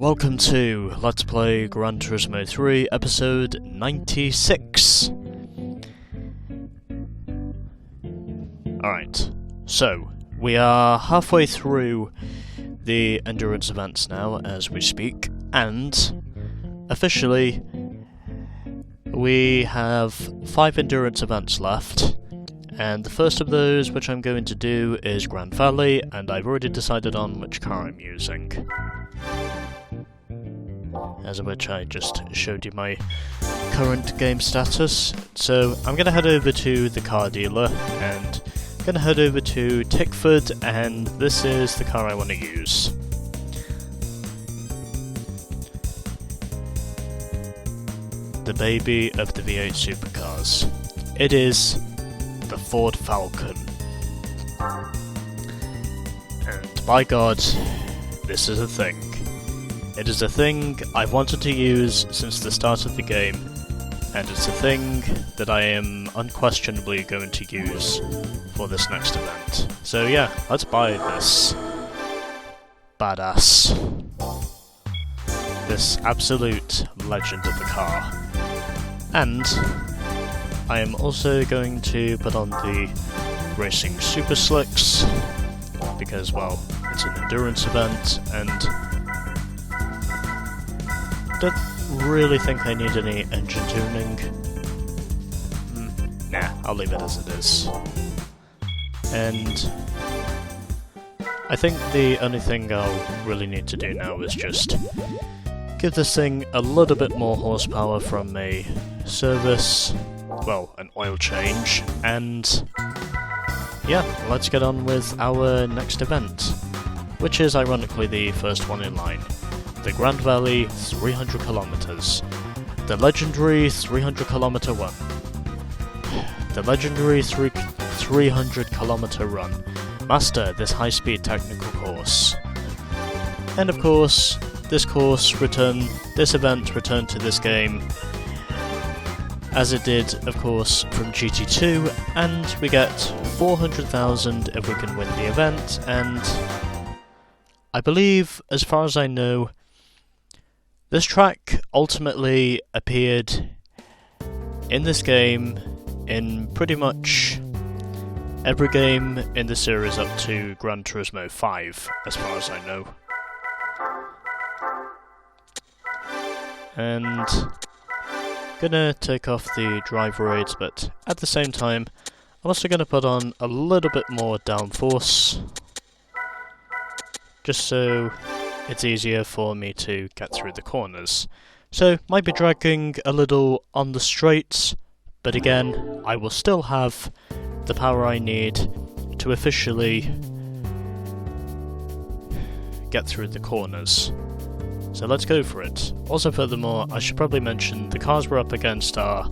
welcome to Let's Play Gran Turismo 3, episode 96. Alright, so we are halfway through the endurance events now as we speak, and officially we have 5 endurance events left. And the first of those which I'm going to do is Grand Valley, and I've already decided on which car I'm using. As of which I just showed you my current game status. So I'm going to head over to the car dealer, and I'm going to head over to Tickford, and this is the car I want to use. The baby of the V8 supercars. It is the Ford Falcon. And by God, this is a thing. It is a thing I've wanted to use since the start of the game, and it's a thing that I am unquestionably going to use for this next event. So yeah, let's buy this badass. This absolute legend of the car. And I am also going to put on the Racing Super Slicks, because, well, it's an endurance event, and don't really think I need any engine tuning. Nah, I'll leave it as it is. And I think the only thing I'll really need to do now is just give this thing a little bit more horsepower from a service, well, an oil change, and yeah, let's get on with our next event, which is ironically the first one in line. The Grand Valley 300 kilometers. The legendary 300 kilometer run. The legendary 300 kilometer run. Master this high-speed technical course. And of course, this event returned to this game as it did, of course, from GT2, and we get 400,000 if we can win the event, and I believe, as far as I know, this track ultimately appeared in this game in pretty much every game in the series up to Gran Turismo 5, as far as I know. And gonna take off the driver aids, but at the same time, I'm also gonna put on a little bit more downforce, just so it's easier for me to get through the corners. So, might be dragging a little on the straights, but again, I will still have the power I need to officially get through the corners. So let's go for it. Also, furthermore, I should probably mention the cars we're up against are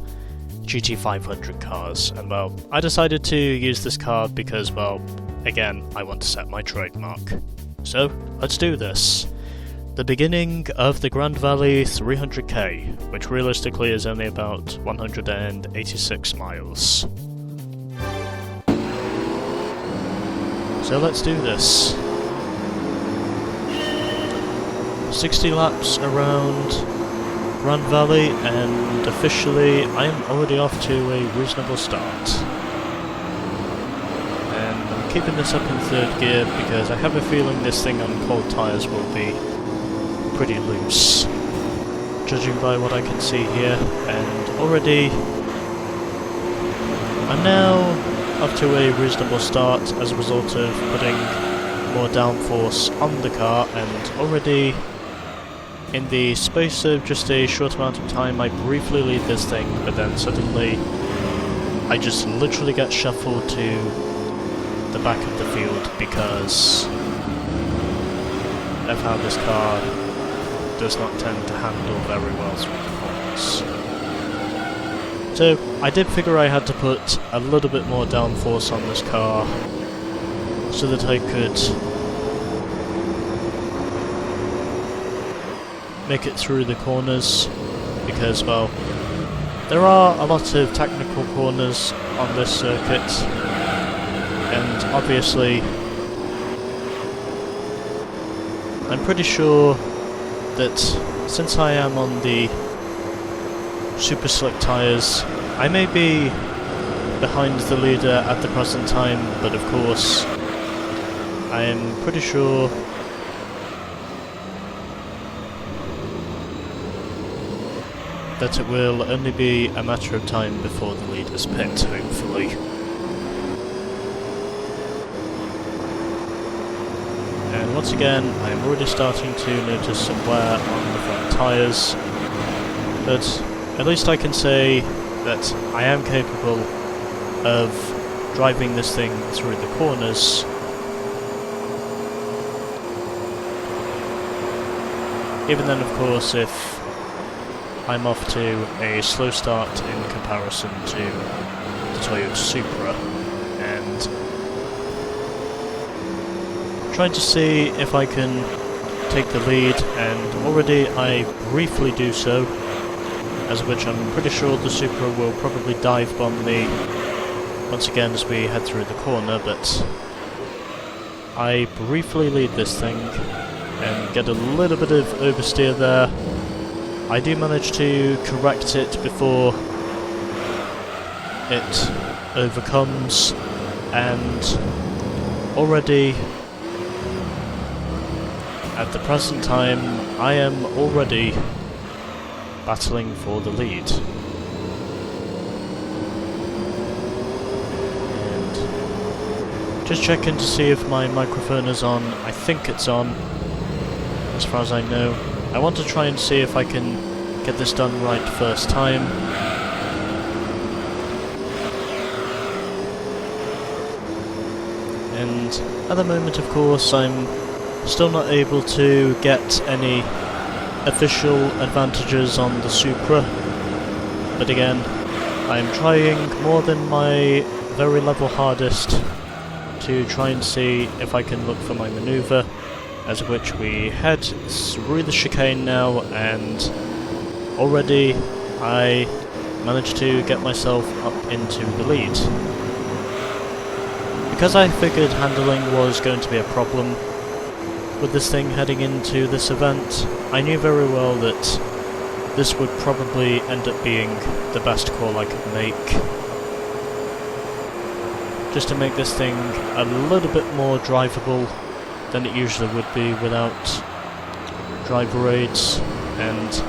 GT500 cars, and well, I decided to use this car because, well, again, I want to set my trademark. So, let's do this. The beginning of the Grand Valley 300k, which realistically is only about 186 miles. So let's do this. 60 laps around Gran Valley, and officially I am already off to a reasonable start. And I'm keeping this up in 3rd gear because I have a feeling this thing on cold tyres will be pretty loose, judging by what I can see here. And already I'm now up to a reasonable start as a result of putting more downforce on the car, and already in the space of just a short amount of time I briefly lead this thing, but then suddenly I just literally get shuffled to the back of the field because of how this car does not tend to handle very well through the corners. So I did figure I had to put a little bit more downforce on this car so that I could make it through the corners, because, well, there are a lot of technical corners on this circuit, and obviously I'm pretty sure that since I am on the super slick tyres, I may be behind the leader at the present time, but of course I am pretty sure that it will only be a matter of time before the leader's picked, hopefully. And once again, I'm already starting to notice some wear on the front tyres, but at least I can say that I am capable of driving this thing through the corners. Even then, of course, if I'm off to a slow start in comparison to the Toyota Supra, and trying to see if I can take the lead, and already I briefly do so, as which I'm pretty sure the Supra will probably dive bomb me once again as we head through the corner, but I briefly lead this thing and get a little bit of oversteer there. I do manage to correct it before it overcomes, and already at the present time I am already battling for the lead. And just checking to see if my microphone is on. I think it's on, as far as I know. I want to try and see if I can get this done right first time. And at the moment, of course, I'm still not able to get any official advantages on the Supra. But again, I'm trying more than my very level hardest to try and see if I can look for my manoeuvre, as of which we head through the chicane now, and already I managed to get myself up into the lead. Because I figured handling was going to be a problem with this thing heading into this event, I knew very well that this would probably end up being the best call I could make, just to make this thing a little bit more drivable than it usually would be without driver aids. And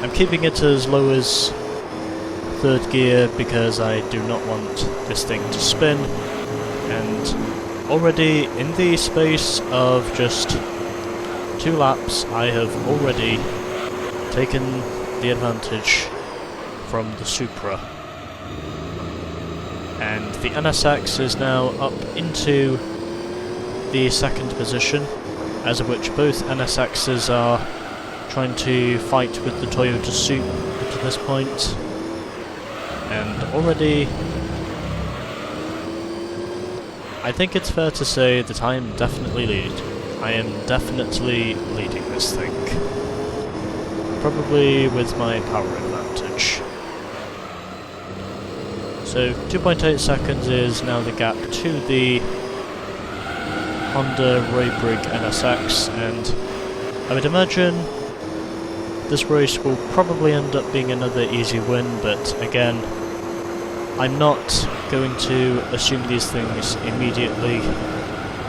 I'm keeping it as low as third gear because I do not want this thing to spin. And already in the space of just 2 laps I have already taken the advantage from the Supra, and the NSX is now up into the second position, as of which both NSXs are trying to fight with the Toyota Supra to this point. And already I think it's fair to say that I am definitely leading this thing, probably with my power advantage. So 2.8 seconds is now the gap to the Honda Raybrig NSX, and I would imagine this race will probably end up being another easy win, but again, I'm not going to assume these things immediately,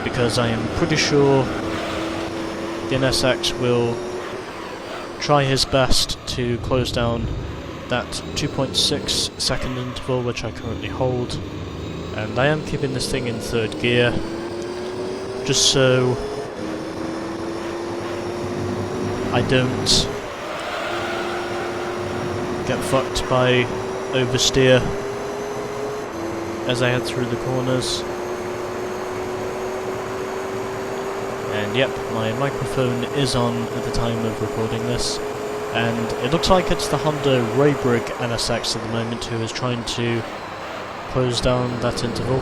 because I am pretty sure the NSX will try his best to close down that 2.6 second interval which I currently hold, and I am keeping this thing in third gear, just so I don't get fucked by oversteer as I head through the corners. And yep, my microphone is on at the time of recording this, and it looks like it's the Honda Raybrig NSX at the moment who is trying to close down that interval.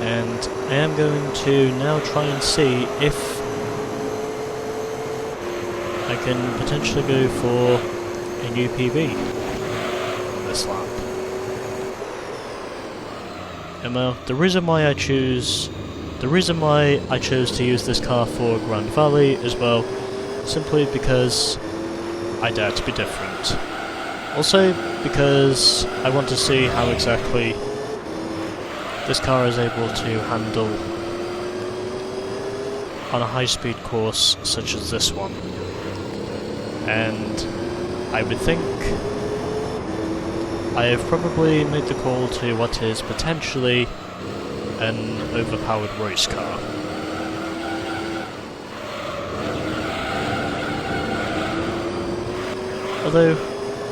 And I am going to now try and see if I can potentially go for a new PB this lap. And well, the reason why I choose the reason why I chose to use this car for Grand Valley as well, simply because I dare to be different. Also because I want to see how exactly this car is able to handle on a high-speed course such as this one. And I would think I have probably made the call to what is potentially an overpowered race car. Although,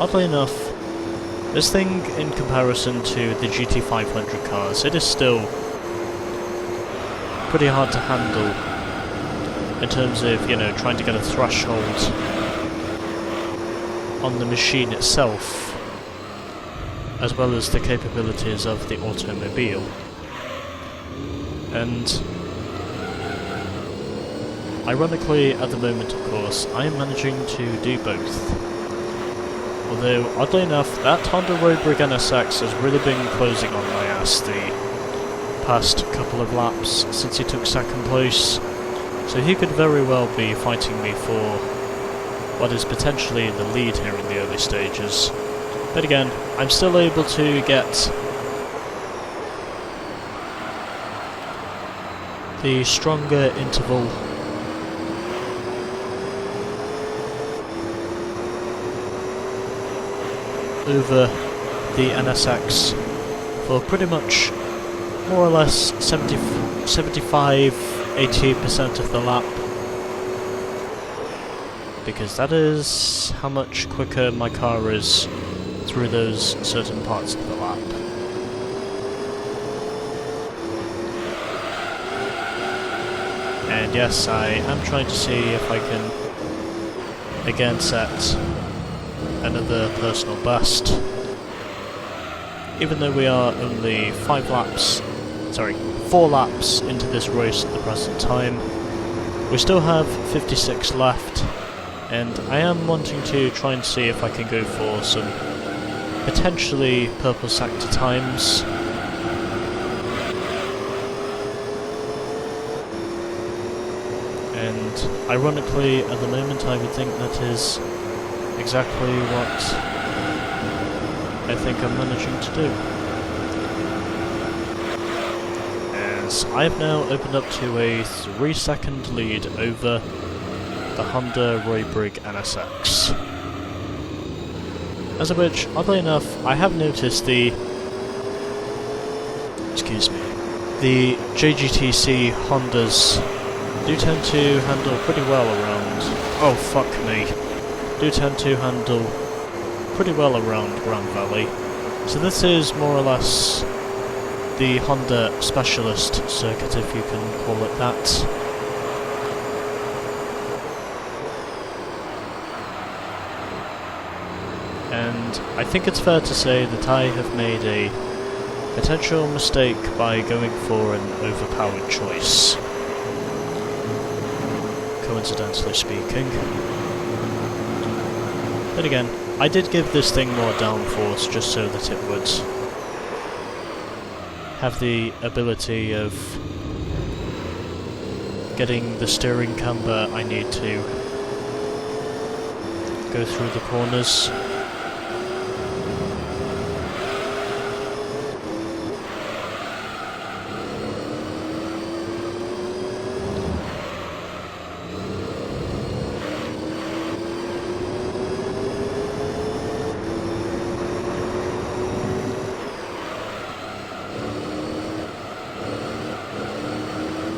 oddly enough, this thing in comparison to the GT500 cars, it is still pretty hard to handle in terms of, you know, trying to get a threshold on the machine itself, as well as the capabilities of the automobile. And ironically, at the moment, of course, I am managing to do both. Although, oddly enough, that Honda Roadbrig NSX has really been closing on my ass the past couple of laps since he took second place, so he could very well be fighting me for what is potentially the lead here in the early stages. But again, I'm still able to get the stronger interval over the NSX for pretty much more or less 75-80% of the lap, because that is how much quicker my car is through those certain parts of the lap. And yes, I am trying to see if I can again set another personal best. Even though we are only 4 laps into this race at the present time, we still have 56 left, and I am wanting to try and see if I can go for some potentially purple sector times. And ironically, at the moment, I would think that is exactly what I think I'm managing to do. As I have now opened up to a 3-second lead over the Honda Roadbrig NSX. As of which, oddly enough, I have noticed the JGTC Hondas do tend to handle pretty well around... oh fuck me. Do tend to handle pretty well around Gran Valley. So this is more or less the Honda Specialist circuit, if you can call it that. And I think it's fair to say that I have made a potential mistake by going for an overpowered choice, coincidentally speaking. Then again, I did give this thing more downforce just so that it would have the ability of getting the steering camber I need to go through the corners.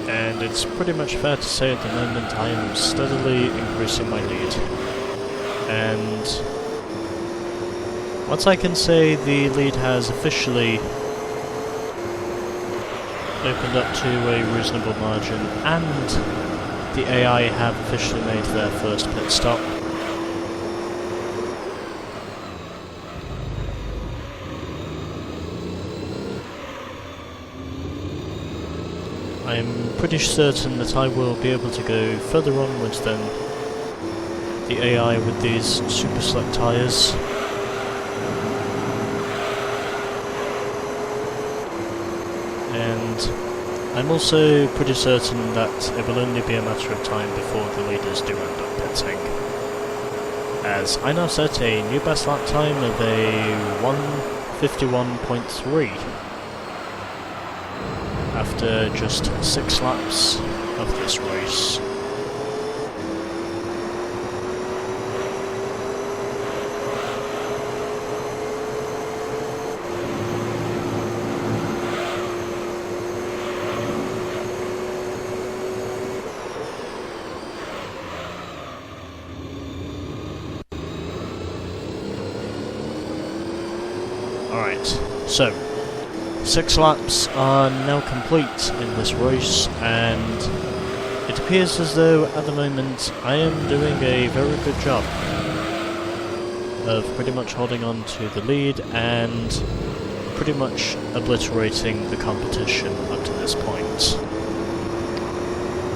And it's pretty much fair to say at the moment I am steadily increasing my lead. And once I can say the lead has officially opened up to a reasonable margin, and the AI have officially made their first pit stop, I'm pretty certain that I will be able to go further onwards than the AI with these super slick tyres. And I'm also pretty certain that it will only be a matter of time before the leaders do end up pitting, as I now set a new best lap time of a 1:51.3 after just 6 laps of this race. Alright, so 6 laps are now complete in this race, and it appears as though at the moment I am doing a very good job of pretty much holding on to the lead and pretty much obliterating the competition up to this point.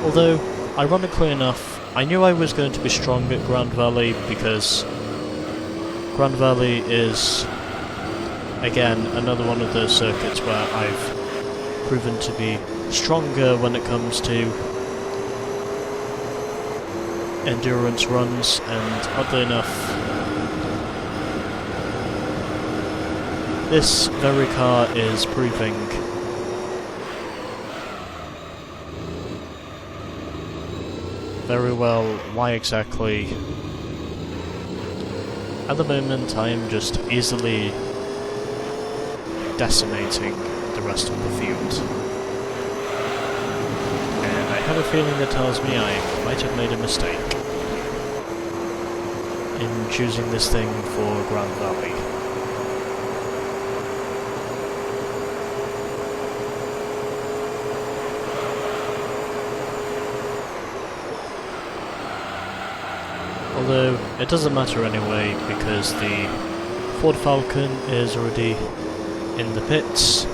Although, ironically enough, I knew I was going to be strong at Grand Valley because Grand Valley is, again, another one of those circuits where I've proven to be stronger when it comes to endurance runs, and oddly enough, this very car is proving very well why exactly. At the moment I am just easily decimating the rest of the field. And I have a feeling that tells me I might have made a mistake in choosing this thing for Grand Valley. Although, it doesn't matter anyway, because the Ford Falcon is already in the pits.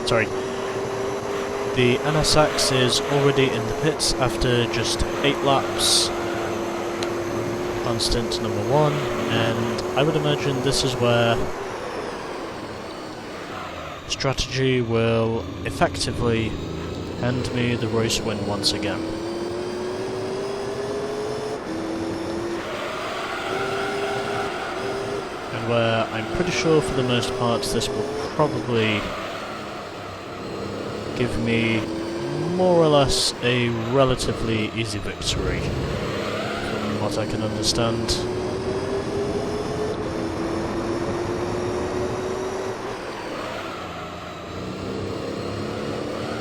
Sorry, the NSX is already in the pits after just 8 laps on stint number 1, and I would imagine this is where strategy will effectively hand me the race win once again. Where I'm pretty sure for the most part this will probably give me more or less a relatively easy victory, from what I can understand.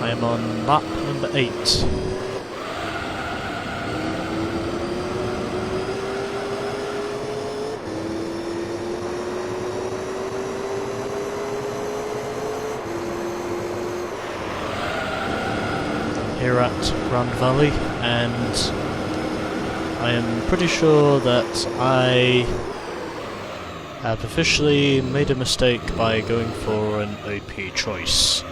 I am on lap number 8. Here at Grand Valley, and I am pretty sure that I have officially made a mistake by going for an OP choice.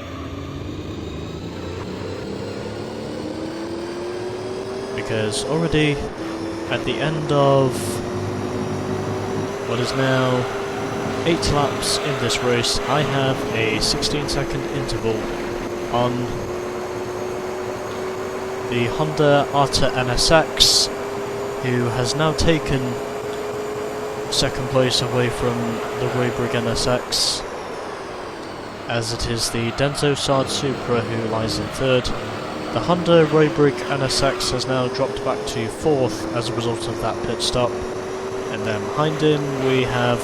Because already at the end of what is now 8 laps in this race, I have a 16-second interval on the Honda Arta NSX, who has now taken second place away from the Weybrig NSX, as it is the Denso Sard Supra who lies in third. The Honda Weybrig NSX has now dropped back to 4th as a result of that pit stop, and then behind him we have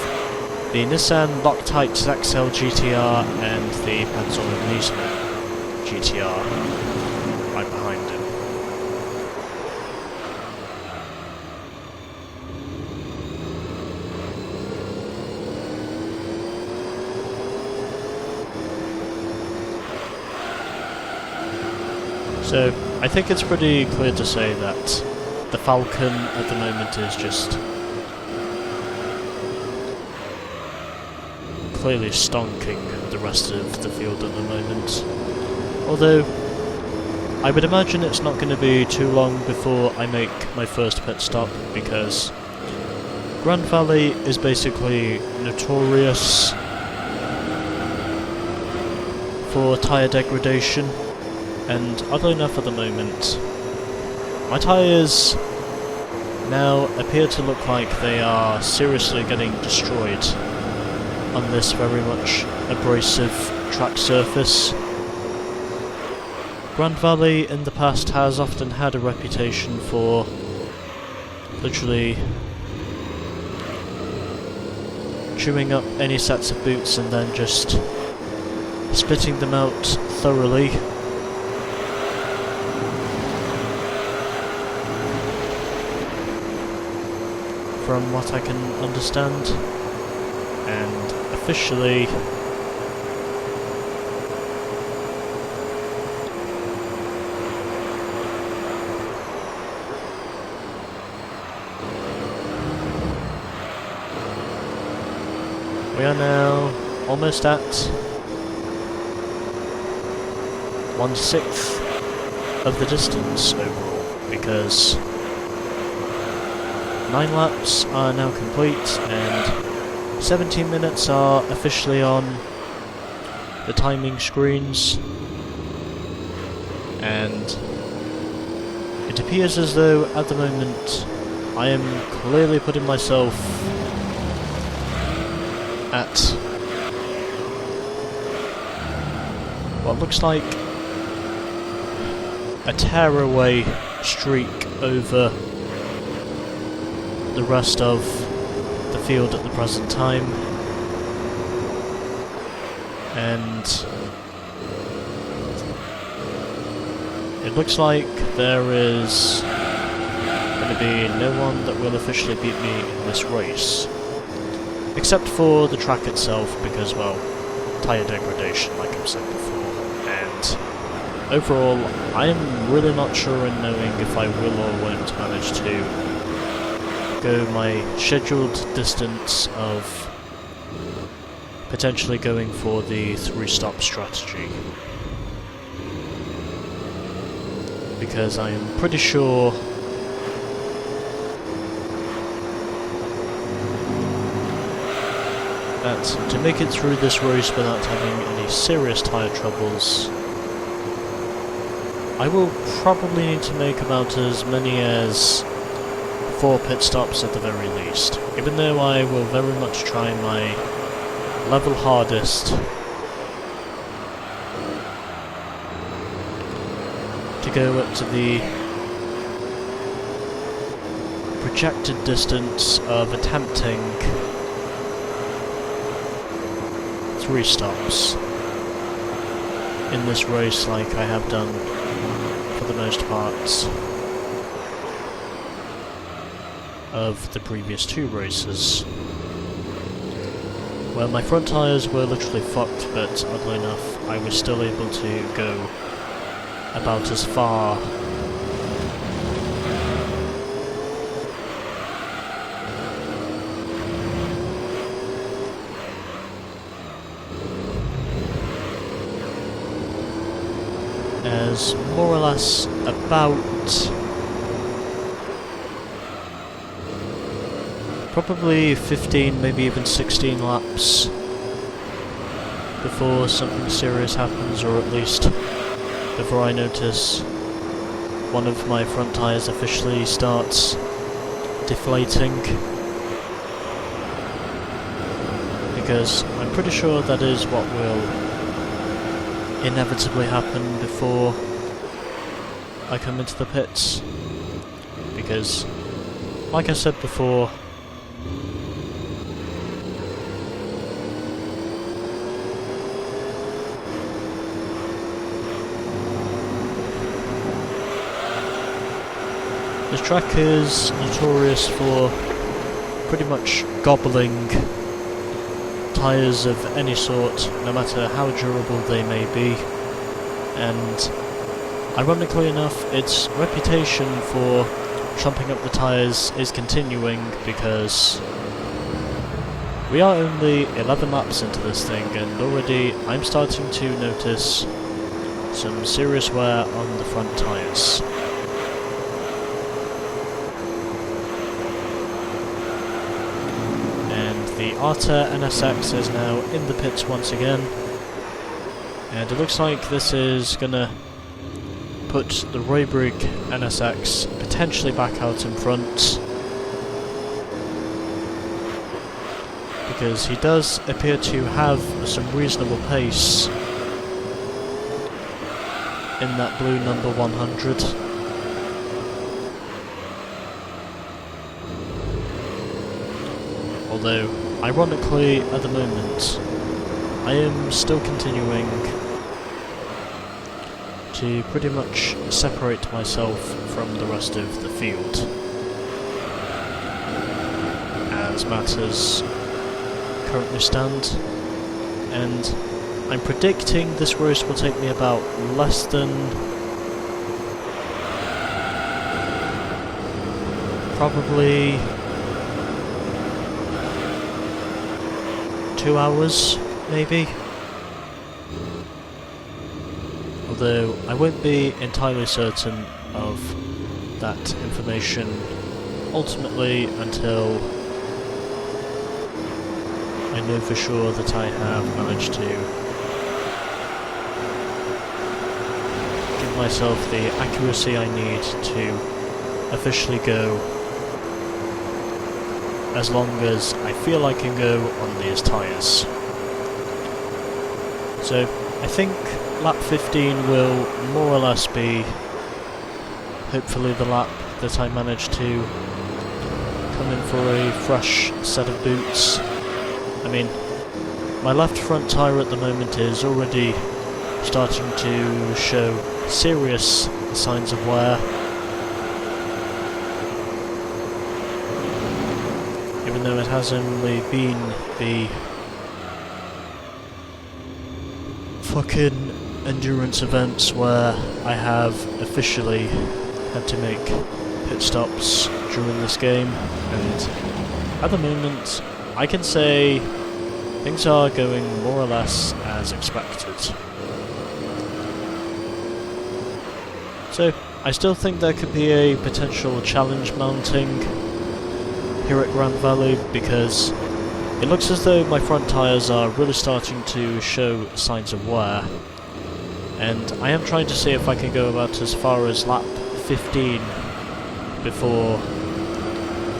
the Nissan Loctite XL GTR and the Panasonic Nismo GTR right behind him. So, I think it's pretty clear to say that the Falcon at the moment is just clearly stonking the rest of the field at the moment. Although, I would imagine it's not going to be too long before I make my first pit stop, because Grand Valley is basically notorious for tyre degradation. And oddly enough at the moment, my tyres now appear to look like they are seriously getting destroyed on this very much abrasive track surface. Grand Valley in the past has often had a reputation for literally chewing up any sets of boots and then just spitting them out thoroughly. From what I can understand, and officially we are now almost at 1/6 of the distance overall, because 9 laps are now complete and 17 minutes are officially on the timing screens, and it appears as though at the moment I am clearly putting myself at what looks like a tearaway streak over the rest of the field at the present time, and it looks like there is going to be no one that will officially beat me in this race, except for the track itself, because, well, tyre degradation, like I've said before, and overall I am really not sure in knowing if I will or won't manage to go my scheduled distance of potentially going for the 3-stop strategy, because I am pretty sure that to make it through this race without having any serious tyre troubles, I will probably need to make about as many as 4 pit stops at the very least, even though I will very much try my level hardest to go up to the projected distance of attempting 3 stops in this race, like I have done for the most part of the previous 2 races, where my front tyres were literally fucked, but oddly enough I was still able to go about as far as more or less about probably 15, maybe even 16 laps before something serious happens, or at least before I notice one of my front tyres officially starts deflating, because I'm pretty sure that is what will inevitably happen before I come into the pits, because like I said before, this track is notorious for pretty much gobbling tyres of any sort, no matter how durable they may be, and ironically enough, its reputation for trumping up the tyres is continuing, because we are only 11 laps into this thing and already I'm starting to notice some serious wear on the front tyres. The Arta NSX is now in the pits once again, and it looks like this is gonna put the Roybrig NSX potentially back out in front, because he does appear to have some reasonable pace in that blue number 100. Although, ironically, at the moment, I am still continuing to pretty much separate myself from the rest of the field, as matters currently stand, and I'm predicting this race will take me about less than probably 2 hours, maybe. Although I won't be entirely certain of that information ultimately until I know for sure that I have managed to give myself the accuracy I need to officially go as long as I feel I can go on these tyres. So I think lap 15 will more or less be hopefully the lap that I manage to come in for a fresh set of boots. I mean, my left front tyre at the moment is already starting to show serious signs of wear. Even though it has only been the fucking endurance events where I have officially had to make pit stops during this game, and at the moment I can say things are going more or less as expected. So I still think there could be a potential challenge mounting here at Gran Valley, because it looks as though my front tyres are really starting to show signs of wear, and I am trying to see if I can go about as far as lap 15 before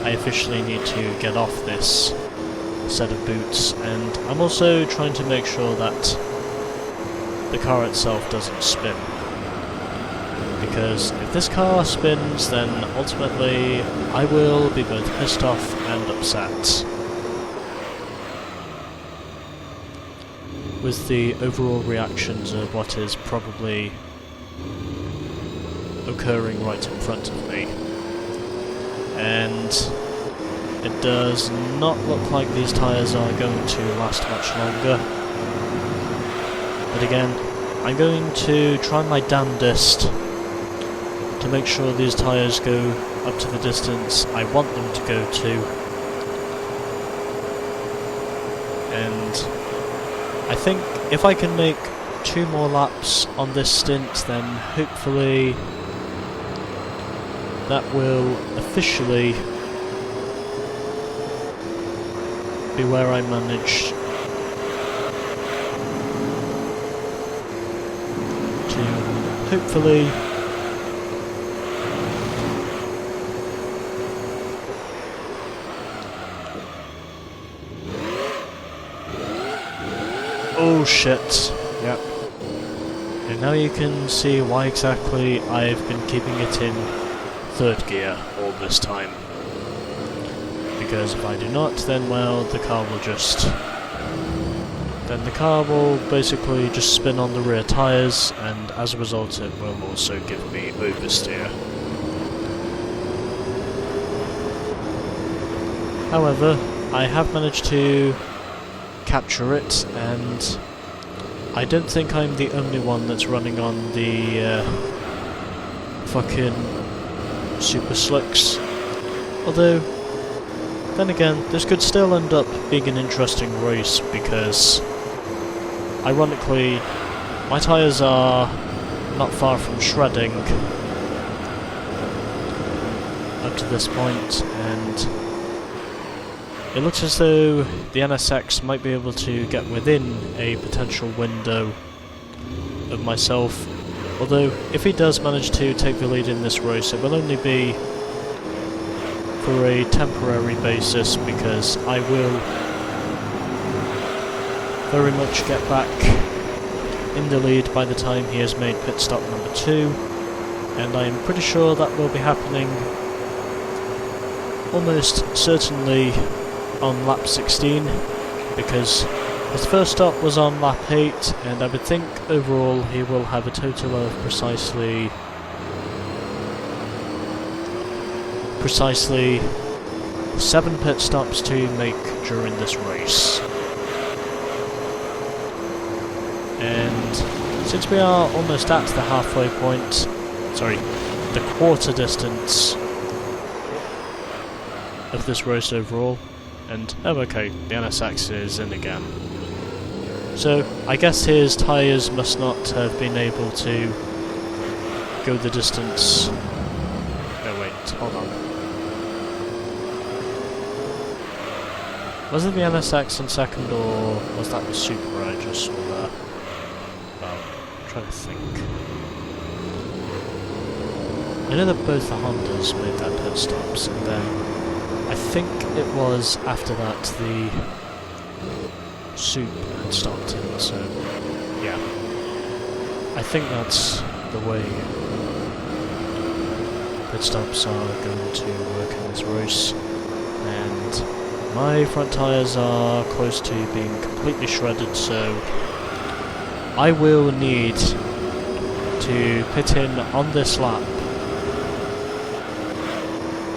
I officially need to get off this set of boots, and I'm also trying to make sure that the car itself doesn't spin, because if this car spins then ultimately I will be both pissed off and upset with the overall reactions of what is probably occurring right in front of me. And it does not look like these tyres are going to last much longer. But again, I'm going to try my damnedest to make sure these tyres go up to the distance I want them to go to. And I think if I can make 2 more laps on this stint, then hopefully that will officially be where I manage to hopefully oh shit, yep. And now you can see why exactly I've been keeping it in 3rd gear all this time. Because if I do not, then well, the car will basically just spin on the rear tyres, and as a result it will also give me oversteer. However, I have managed to capture it, and I don't think I'm the only one that's running on the fucking super slicks. Although, then again, this could still end up being an interesting race, because ironically my tyres are not far from shredding up to this point, and it looks as though the NSX might be able to get within a potential window of myself Although, if he does manage to take the lead in this race, it will only be for a temporary basis, because I will very much get back in the lead by the time he has made pit stop number 2, and I'm pretty sure that will be happening almost certainly on lap 16, because his first stop was on lap 8, and I would think overall he will have a total of precisely 7 pit stops to make during this race. And since we are almost at the halfway point, sorry, the quarter distance of this race overall, and oh okay, the NSX is in again. So I guess his tyres must not have been able to go the distance. No wait, hold on. Was it the NSX in second, or was that the Super I just saw there? Well, I'm trying to think. I know that both the Hondas made their pit stops, and then I think it was after that the Soup had stopped in, so yeah. I think that's the way pit stops are going to work in this race, and my front tyres are close to being completely shredded, so I will need to pit in on this lap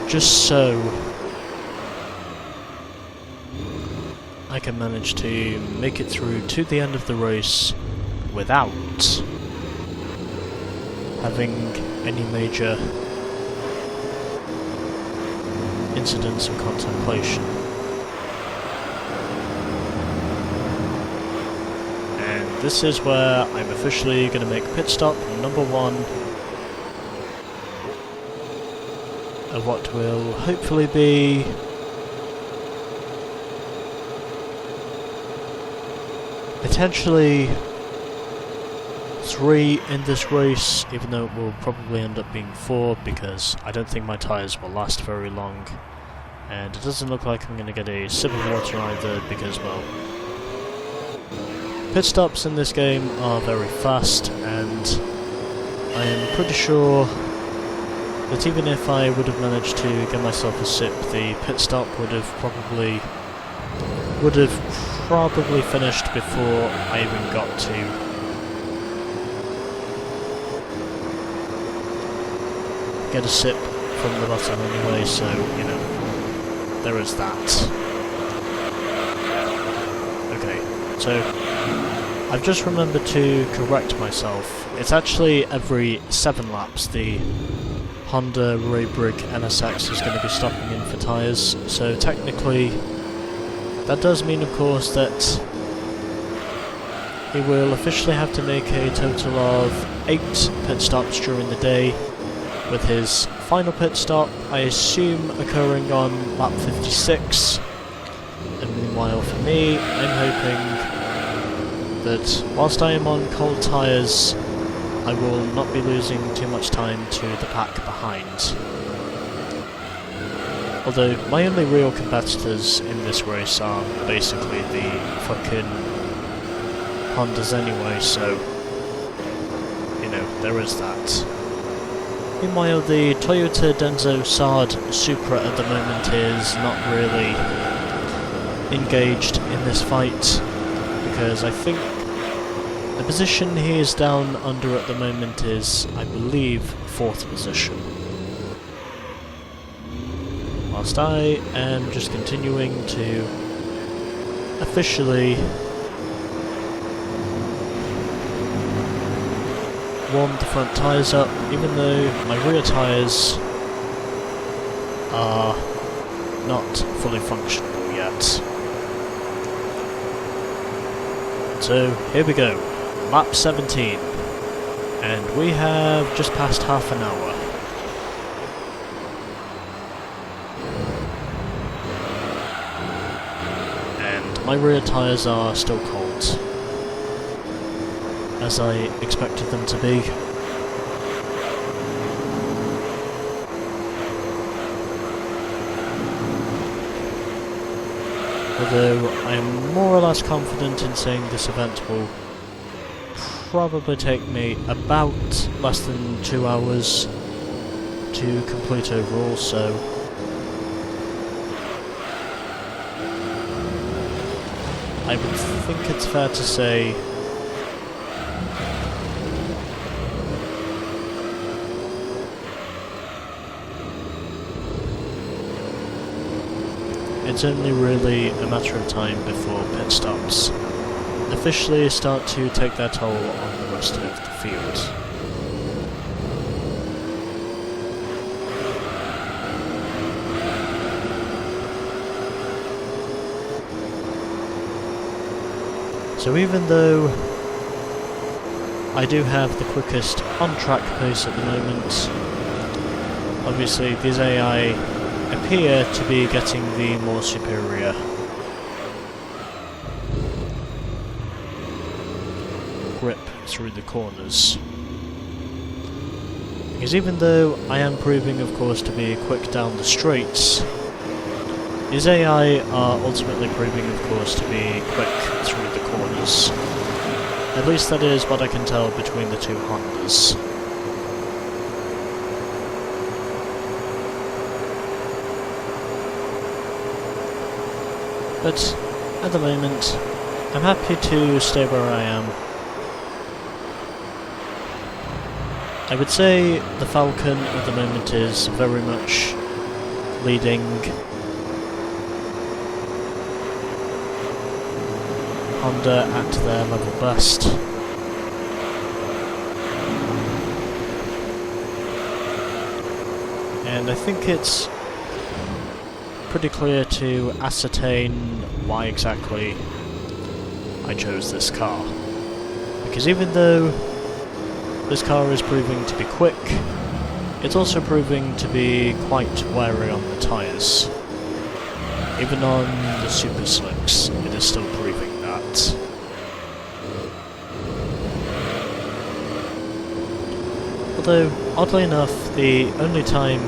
just so I can manage to make it through to the end of the race without having any major incidents of contemplation. And this is where I'm officially going to make pit stop number 1 of what will hopefully be potentially 3 in this race, even though it will probably end up being 4, because I don't think my tyres will last very long, and it doesn't look like I'm going to get a sip of water either, because, well, pit stops in this game are very fast, and I am pretty sure that even if I would have managed to get myself a sip, the pit stop would have probably finished before I even got to get a sip from the bottom anyway, so, you know, there is that. Okay, so I've just remembered to correct myself. It's actually every 7 laps the Honda Raybrig NSX is going to be stopping in for tyres, so technically that does mean, of course, that he will officially have to make a total of 8 pit stops during the day, with his final pit stop, I assume, occurring on lap 56. And meanwhile for me, I'm hoping that whilst I am on cold tyres, I will not be losing too much time to the pack behind. Although my only real competitors in this race are basically the fucking Hondas anyway, so, you know, there is that. Meanwhile, the Toyota Denso Sard Supra at the moment is not really engaged in this fight, because I think the position he is down under at the moment is, I believe, 4th position. Whilst I am just continuing to officially warm the front tyres up, even though my rear tyres are not fully functional yet. So here we go, lap 17, and we have just passed half an hour. And my rear tyres are still cold, as I expected them to be. Although I'm more or less confident in saying this event will probably take me about less than 2 hours to complete overall, so I would think it's fair to say it's only really a matter of time before pit stops officially start to take their toll on the rest of the field. So even though I do have the quickest on-track pace at the moment, obviously these AI appear to be getting the more superior grip through the corners. Because even though I am proving, of course, to be quick down the straights, these AI are ultimately proving, of course, to be quick through the corners. At least that is what I can tell between the two Hondas. But at the moment, I'm happy to stay where I am. I would say the Falcon at the moment is very much leading Honda at their level best. And I think it's pretty clear to ascertain why exactly I chose this car. Because even though this car is proving to be quick, it's also proving to be quite wary on the tyres. Even on the super slicks, it is still proving that. Although, oddly enough, the only time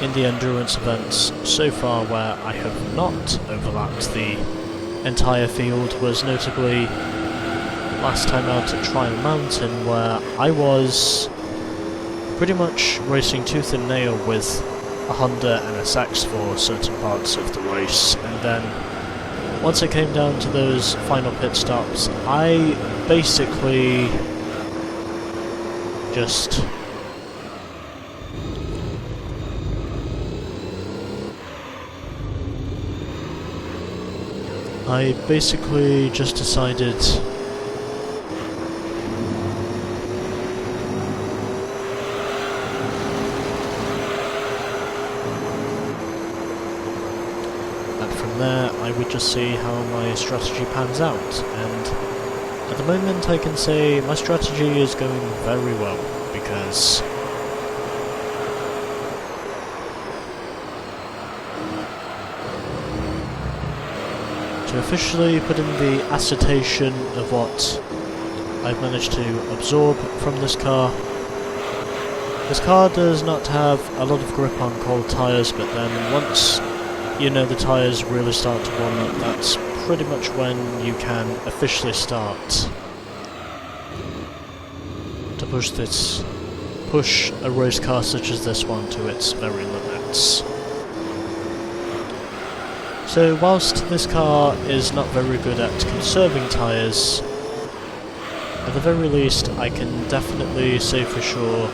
in the endurance events so far where I have not overlapped the entire field was notably last time out at Trial Mountain, where I was pretty much racing tooth and nail with a Honda NSX for certain parts of the race, and then once it came down to those final pit stops, I basically just decided that from there I would just see how my strategy pans out, and at the moment I can say my strategy is going very well, because to officially put in the assertion of what I've managed to absorb from this car does not have a lot of grip on cold tyres, but then once you know the tyres really start to warm up, that's pretty much when you can officially start to push a race car such as this one to its very limits. So whilst this car is not very good at conserving tyres, at the very least I can definitely say for sure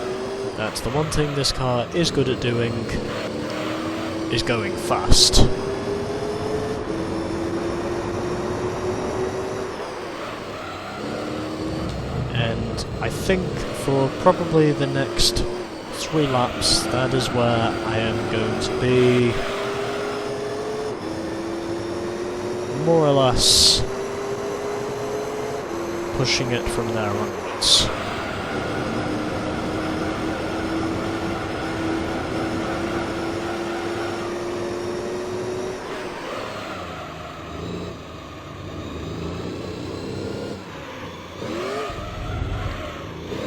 that the one thing this car is good at doing is going fast. And I think for probably the next 3 laps, that is where I am going to be more or less pushing it from there onwards.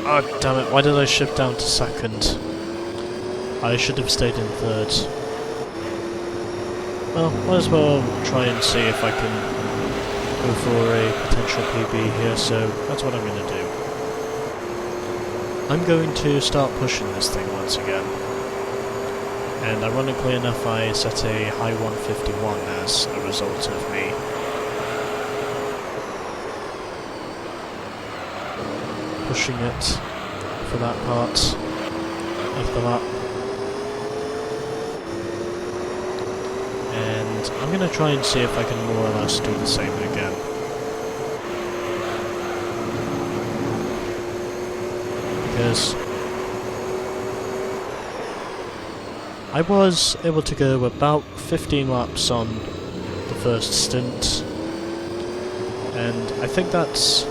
Oh damn it, why did I shift down to second? I should have stayed in third. Well, might as well try and see if I can go for a potential PB here, so that's what I'm going to do. I'm going to start pushing this thing once again. And ironically enough, I set a high 151 as a result of me pushing it for that part of the lap. And I'm going to try and see if I can more or less do the same again. Because I was able to go about 15 laps on the first stint, and I think that's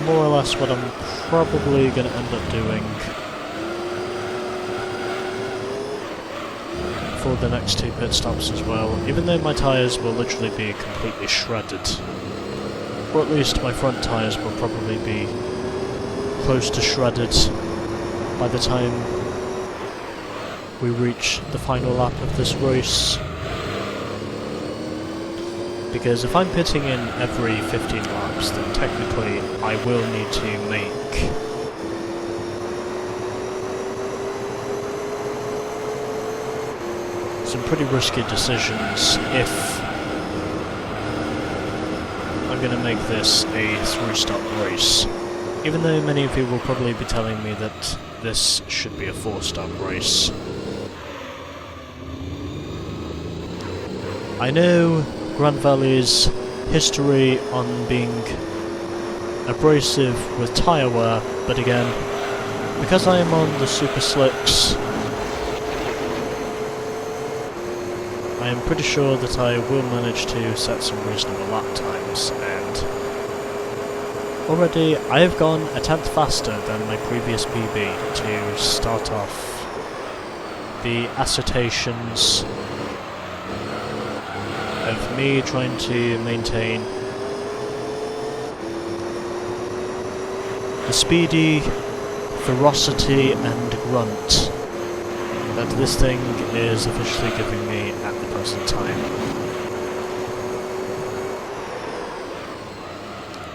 more or less what I'm probably going to end up doing for the next 2 pit stops as well, even though my tyres will literally be completely shredded. Or at least my front tyres will probably be close to shredded by the time we reach the final lap of this race. Because if I'm pitting in every 15 laps, then technically I will need to make some pretty risky decisions if I'm going to make this a 3-stop race. Even though many of you will probably be telling me that this should be a 4-stop race. I know Grand Valley's history on being abrasive with tyre wear, but again, because I am on the super slicks, I am pretty sure that I will manage to set some reasonable lap times, and already I have gone a tenth faster than my previous PB to start off the assertions of me trying to maintain the speedy ferocity and grunt that this thing is officially giving me at the present time.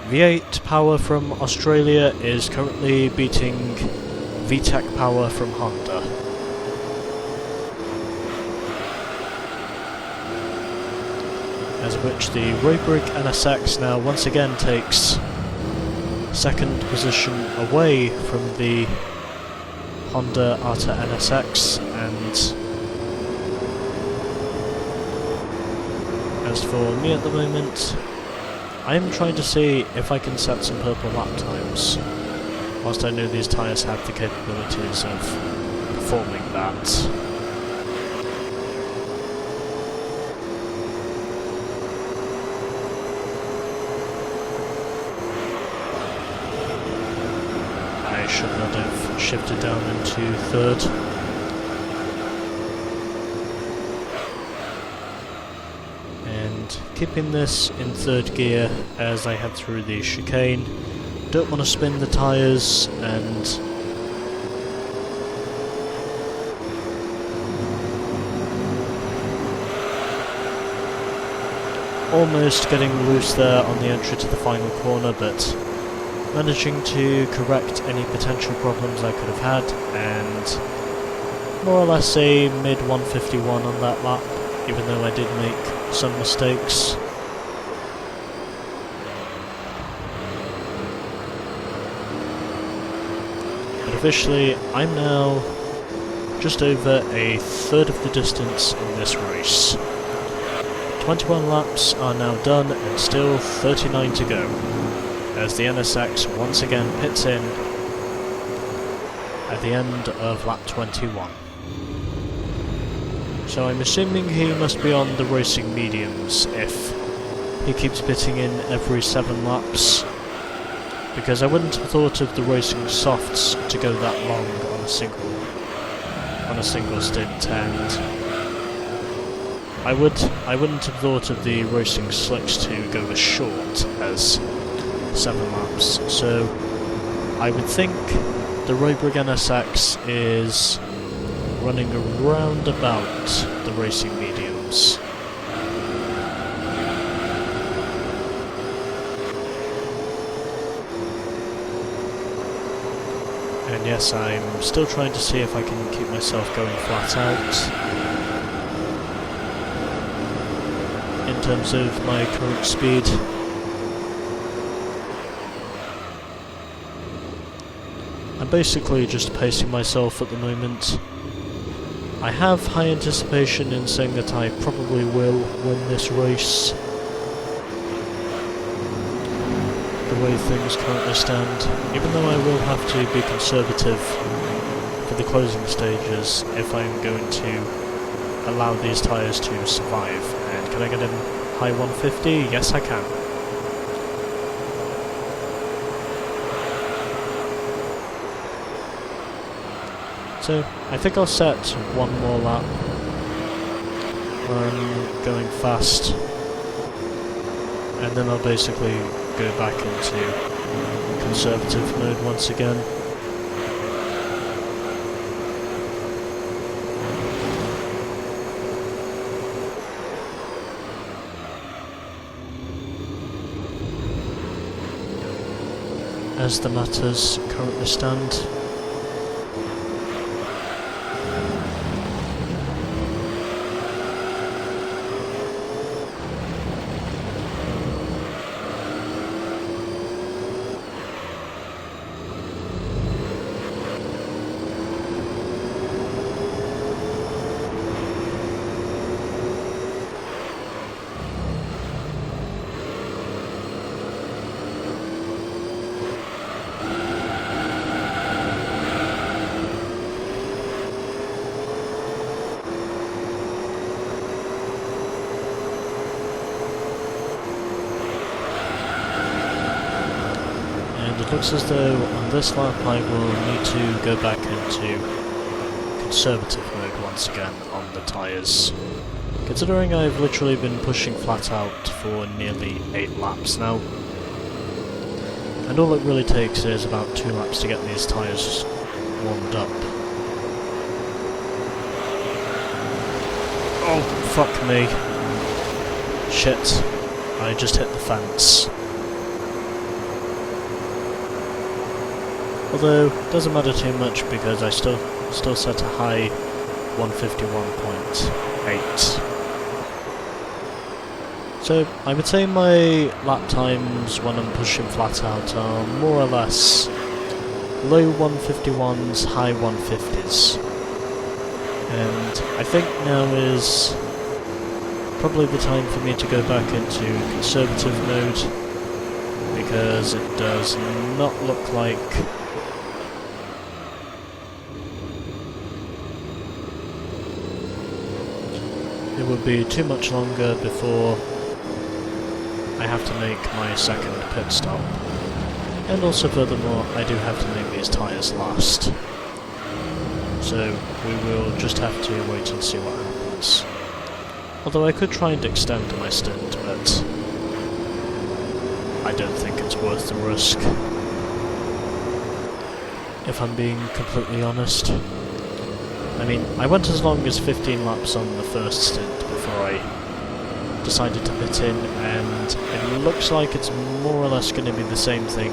V8 power from Australia is currently beating VTEC power from Honda. As which the Roybrig NSX now once again takes second position away from the Honda Arta NSX, and as for me at the moment, I am trying to see if I can set some purple lap times, whilst I know these tyres have the capabilities of performing that. I should not have shifted down into third. And keeping this in third gear as I head through the chicane. Don't want to spin the tyres, and almost getting loose there on the entry to the final corner, but managing to correct any potential problems I could have had, and more or less a mid 151 on that lap, even though I did make some mistakes. But officially, I'm now just over a third of the distance in this race. 21 laps are now done and still 39 to go, as the NSX once again pits in at the end of lap 21. So I'm assuming he must be on the racing mediums if he keeps pitting in every 7 laps, because I wouldn't have thought of the racing softs to go that long on a single stint, and I wouldn't have thought of the racing slicks to go as short as 7 laps, so I would think the Roybrig NSX is running around about the racing mediums. And yes, I'm still trying to see if I can keep myself going flat out in terms of my current speed. I'm basically just pacing myself at the moment. I have high anticipation in saying that I probably will win this race. The way things currently stand, even though I will have to be conservative for the closing stages if I'm going to allow these tyres to survive. And can I get him high 150? Yes, I can. So I think I'll set one more lap where I'm going fast, and then I'll basically go back into conservative mode once again. As the matters currently stand. It looks as though on this lap I will need to go back into conservative mode once again on the tyres. Considering I've literally been pushing flat out for nearly 8 laps now. And all it really takes is about 2 laps to get these tyres warmed up. Oh, fuck me. Shit. I just hit the fence. Although, it doesn't matter too much because I still set a high 151.8. So, I would say my lap times when I'm pushing flat out are more or less low 151s, high 150s. And I think now is probably the time for me to go back into conservative mode, because it does not look like it would be too much longer before I have to make my second pit stop. And also furthermore, I do have to make these tyres last. So we will just have to wait and see what happens. Although I could try and extend my stint, but I don't think it's worth the risk, if I'm being completely honest. I mean, I went as long as 15 laps on the first stint before I decided to pit in, and it looks like it's more or less going to be the same thing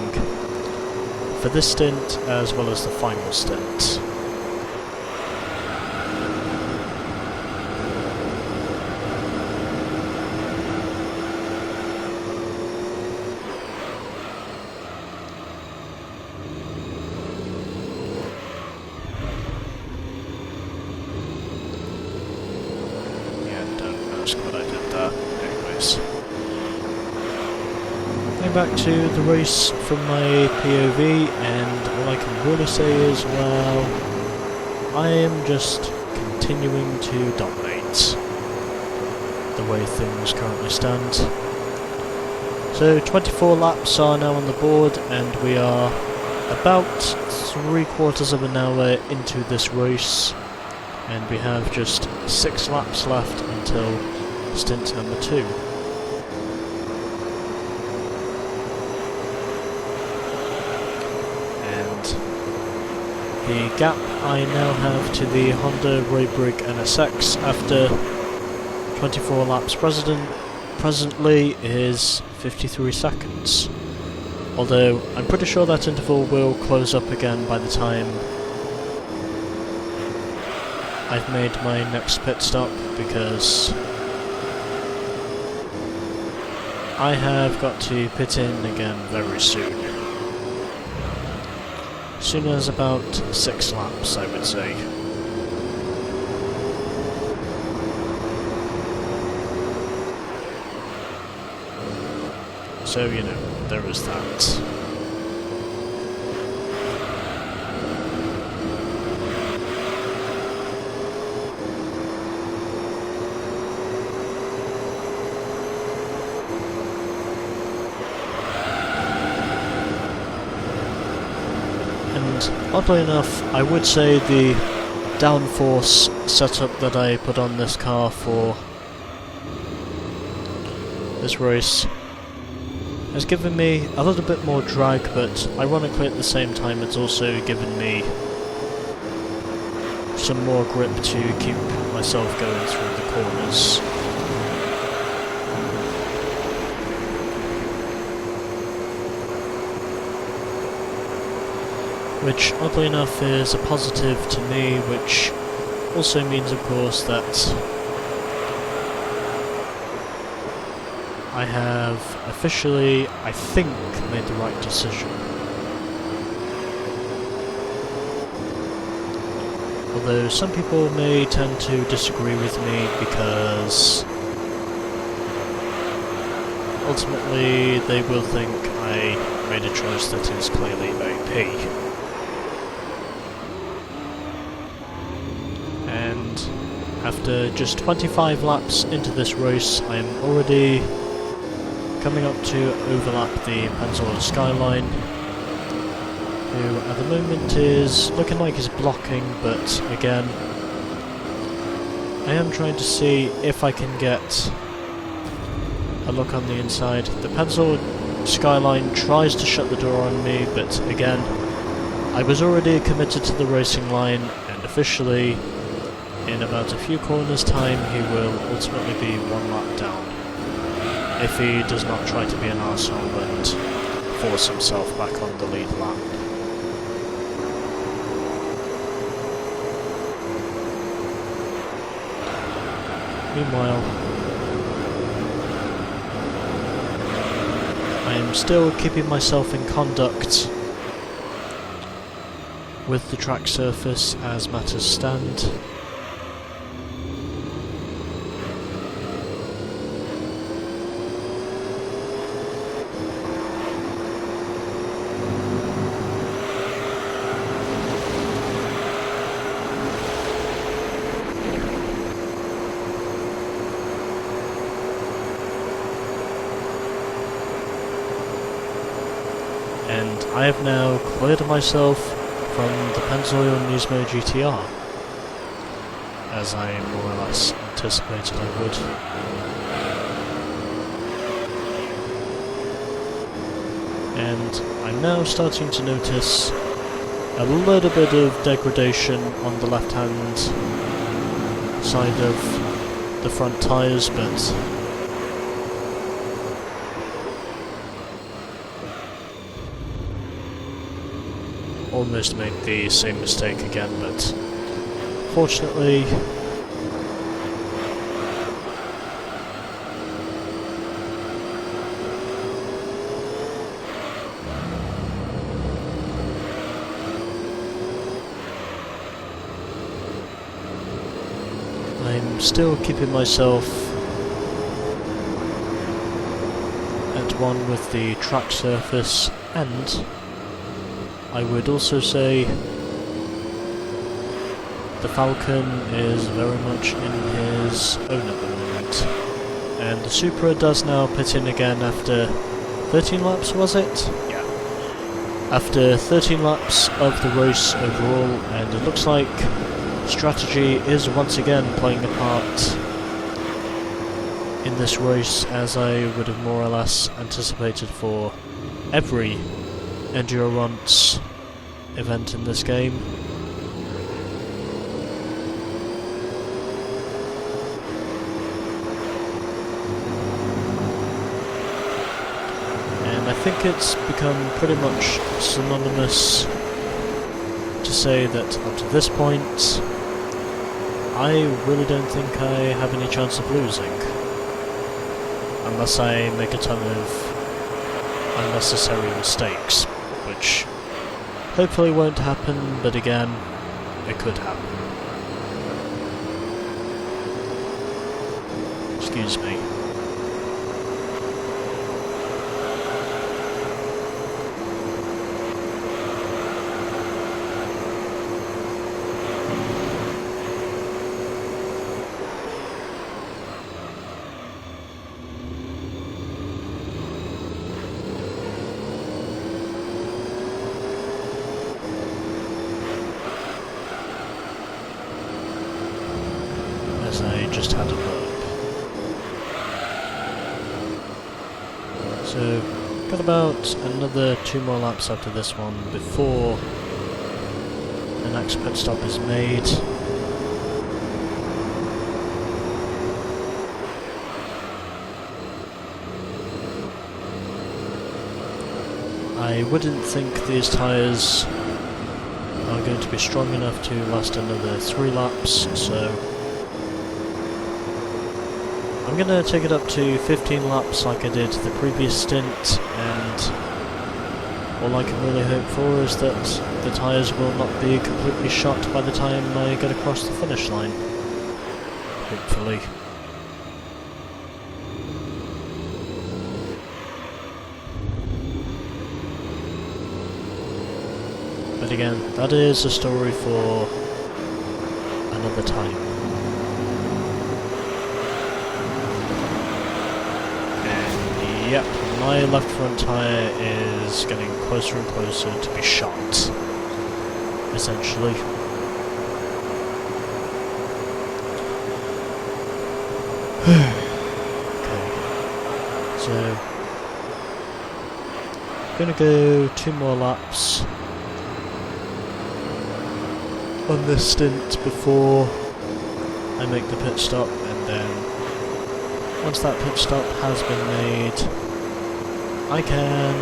for this stint as well as the final stint. What I did there. Anyways, going back to the race from my POV, and all I can really say is, well, I am just continuing to dominate the way things currently stand. So 24 laps are now on the board, and we are about 3/4 of an hour into this race, and we have just 6 laps left until stint number 2. And the gap I now have to the Honda Raybrig NSX after 24 laps presently is 53 seconds. Although, I'm pretty sure that interval will close up again by the time I've made my next pit stop, because I have got to pit in again very soon. As soon as about 6 laps, I would say. So, you know, there is that. And oddly enough, I would say the downforce setup that I put on this car for this race has given me a little bit more drag, but ironically at the same time it's also given me some more grip to keep myself going through the corners. Which, oddly enough, is a positive to me, which also means, of course, that I have officially, I think, made the right decision. Although some people may tend to disagree with me because ultimately they will think I made a choice that is clearly OP. And after just 25 laps into this race, I am already coming up to overlap the Pennzoil Skyline, who at the moment is looking like he's blocking, but again, I am trying to see if I can get a look on the inside. The Pennzoil Skyline tries to shut the door on me, but again, I was already committed to the racing line, and officially, in about a few corners' time, he will ultimately be 1 lap down, if he does not try to be an arsehole and force himself back on the lead lap. Meanwhile, I am still keeping myself in conduct with the track surface as matters stand. And I have now cleared myself from the Pennzoil Nismo GTR, as I more or less anticipated I would. And I'm now starting to notice a little bit of degradation on the left-hand side of the front tyres, but almost made the same mistake again, but fortunately I'm still keeping myself at one with the track surface, and I would also say the Falcon is very much in his own at the moment. And the Supra does now pit in again after 13 laps, was it? Yeah. After 13 laps of the race overall, and it looks like strategy is once again playing a part in this race, as I would have more or less anticipated for every endurance event in this game. And I think it's become pretty much synonymous to say that up to this point, I really don't think I have any chance of losing. Unless I make a ton of unnecessary mistakes, which hopefully won't happen, but again, it could happen. Excuse me. I just had a burp. So, got about another 2 more laps after this one before the next pit stop is made. I wouldn't think these tyres are going to be strong enough to last another 3 laps, so I'm going to take it up to 15 laps like I did the previous stint, and all I can really hope for is that the tyres will not be completely shot by the time I get across the finish line. Hopefully. But again, that is a story for another time. Yep, my left front tyre is getting closer and closer to be shot, essentially. Okay, so I'm gonna go 2 more laps on this stint before I make the pit stop, and then once that pit stop has been made, I can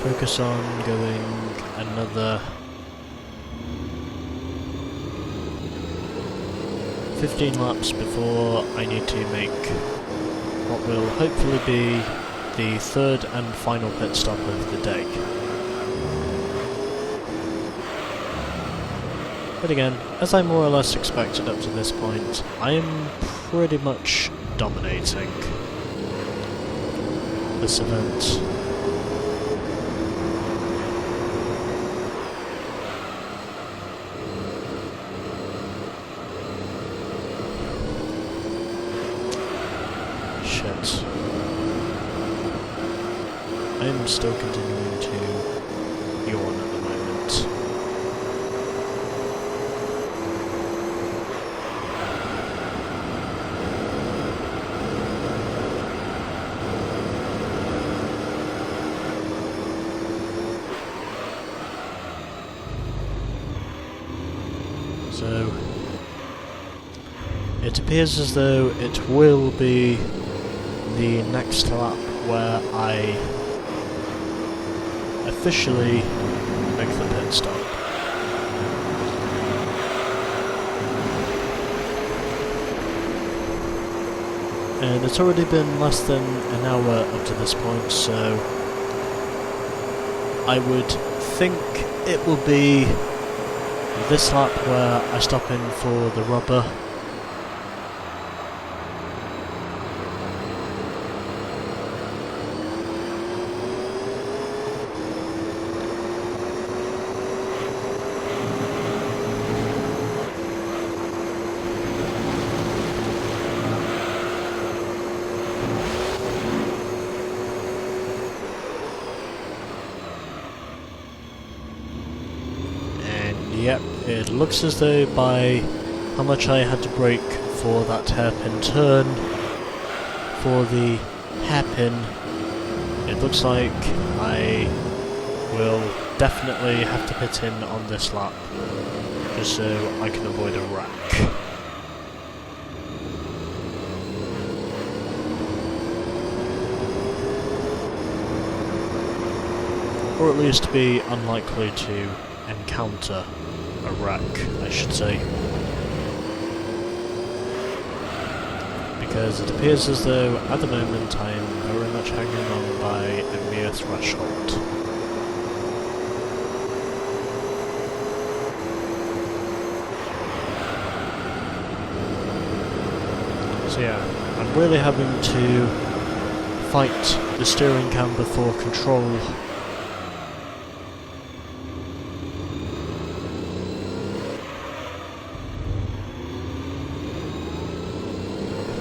focus on going another 15 laps before I need to make what will hopefully be the 3rd and final pit stop of the day. But again, as I more or less expected up to this point, I am pretty much dominating this event. Shit. I am still continuing to yawn at the moment. So, it appears as though it will be the next lap where I officially make the pit stop. And it's already been less than an hour up to this point, so I would think it will be this lap where I stop in for the rubber. Yep, it looks as though by how much I had to brake for that hairpin turn, for the hairpin, it looks like I will definitely have to pit in on this lap, just so I can avoid a wreck. or at least be unlikely to encounter a wreck, I should say. Because it appears as though, at the moment, I am very much hanging on by a mere threshold. So yeah, I'm really having to fight the steering camber for control.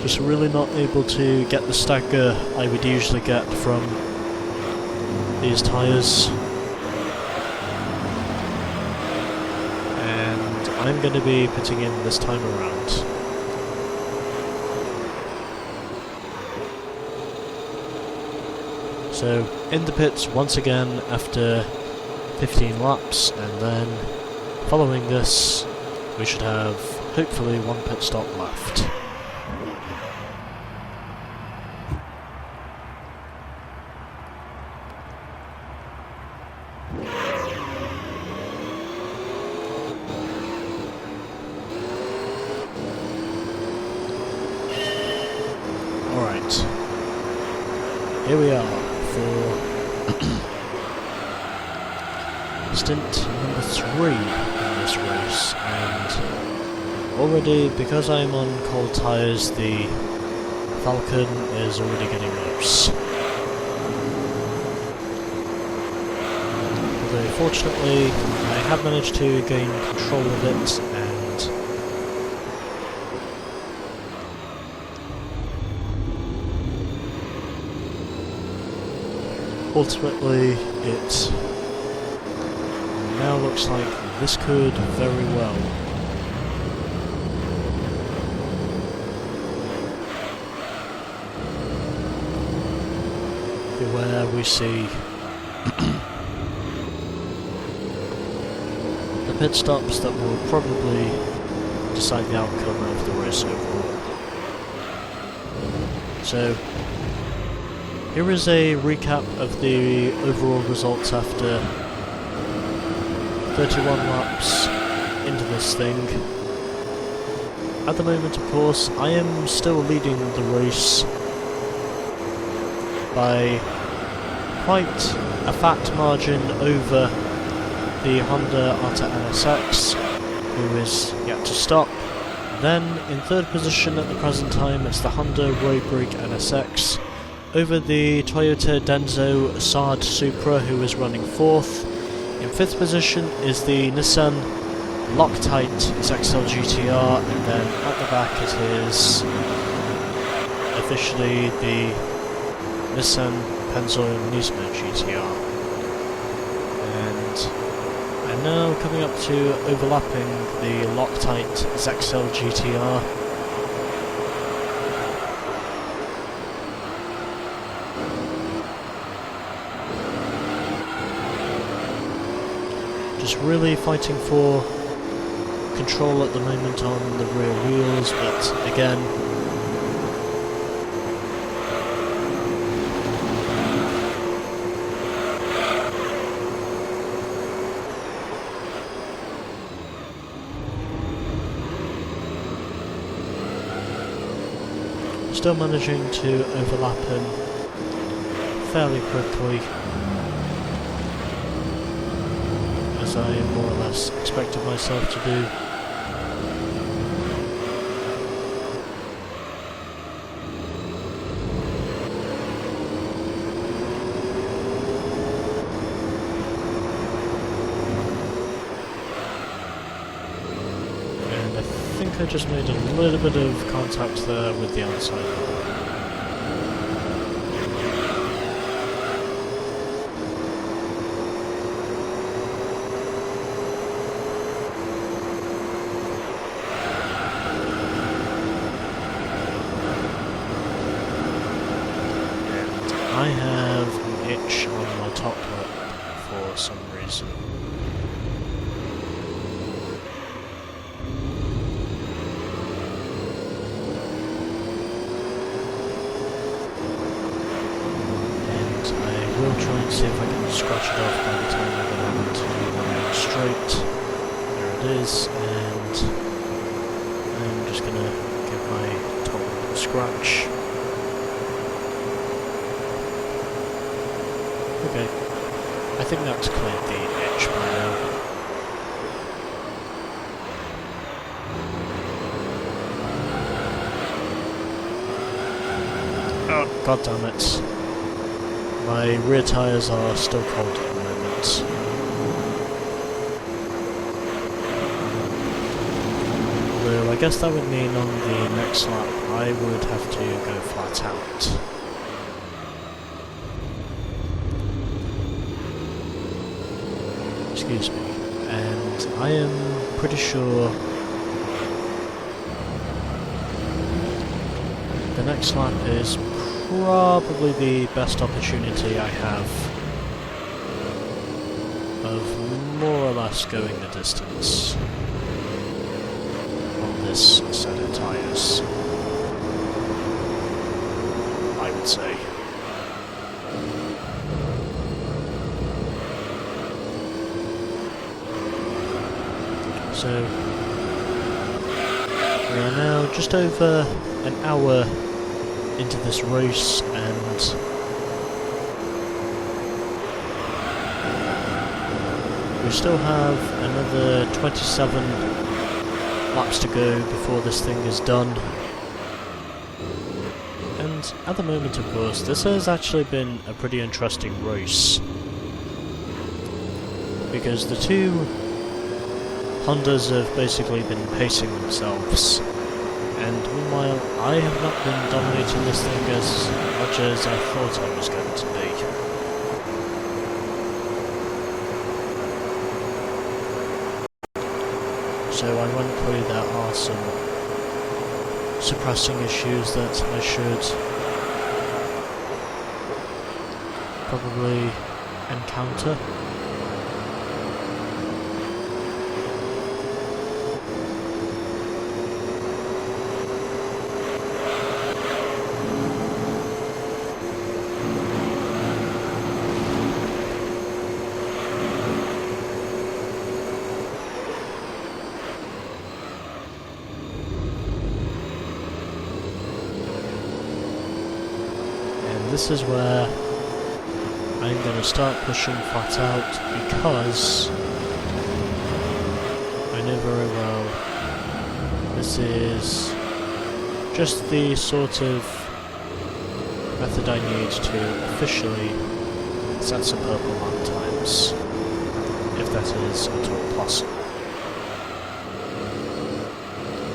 Just really not able to get the stagger I would usually get from these tyres. And I'm going to be putting in this time around. So, in the pits once again after 15 laps, and then following this we should have hopefully one pit stop left. Alright, here we are for stint number 3 in this race, and already, because I'm on cold tyres, the Falcon is already getting loose. Although fortunately I have managed to gain control of it, and ultimately it now looks like this could very well be where we see the pit stops that will probably decide the outcome of the race overall. So here is a recap of the overall results after 31 laps into this thing. At the moment, of course, I am still leading the race by quite a fat margin over the Honda Arta NSX, who is yet to stop. Then, in third position at the present time, it's the Honda Roadbreak NSX, over the Toyota Denso Sard Supra, who is running fourth. In fifth position is the Nissan Loctite XL GTR, and then at the back it is officially the Nissan Pennzoil Nismo GTR. And I'm now coming up to overlapping the Loctite XL GTR. Just really fighting for control at the moment on the rear wheels, but again, still managing to overlap him fairly quickly, as I more or less expected myself to do. And I think I just made a little bit of contact there with the outside. I have an itch on my top lip for some reason. And I will try try and see if I can scratch it off by the time I go on to one straight. There it is, and I'm just gonna give my top a scratch. Okay, I think that's cleared the edge by now. Oh, god damn it. My rear tyres are still cold at the moment. Although I guess that would mean on the next lap I would have to go flat out. Excuse me. And I am pretty sure the next lap is probably the best opportunity I have of more or less going the distance on this set of tyres, I would say. So we are now just over an hour into this race, and we still have another 27 laps to go before this thing is done. And at the moment, of course, this has actually been a pretty interesting race, because the two Hondas have basically been pacing themselves. And meanwhile, I have not been dominating this thing as much as I thought I was going to be. So ironically, there are some suppressing issues that I should probably encounter. This is where I'm going to start pushing flat out, because I know very well this is just the sort of method I need to officially set some purple lap times, if that is at all possible.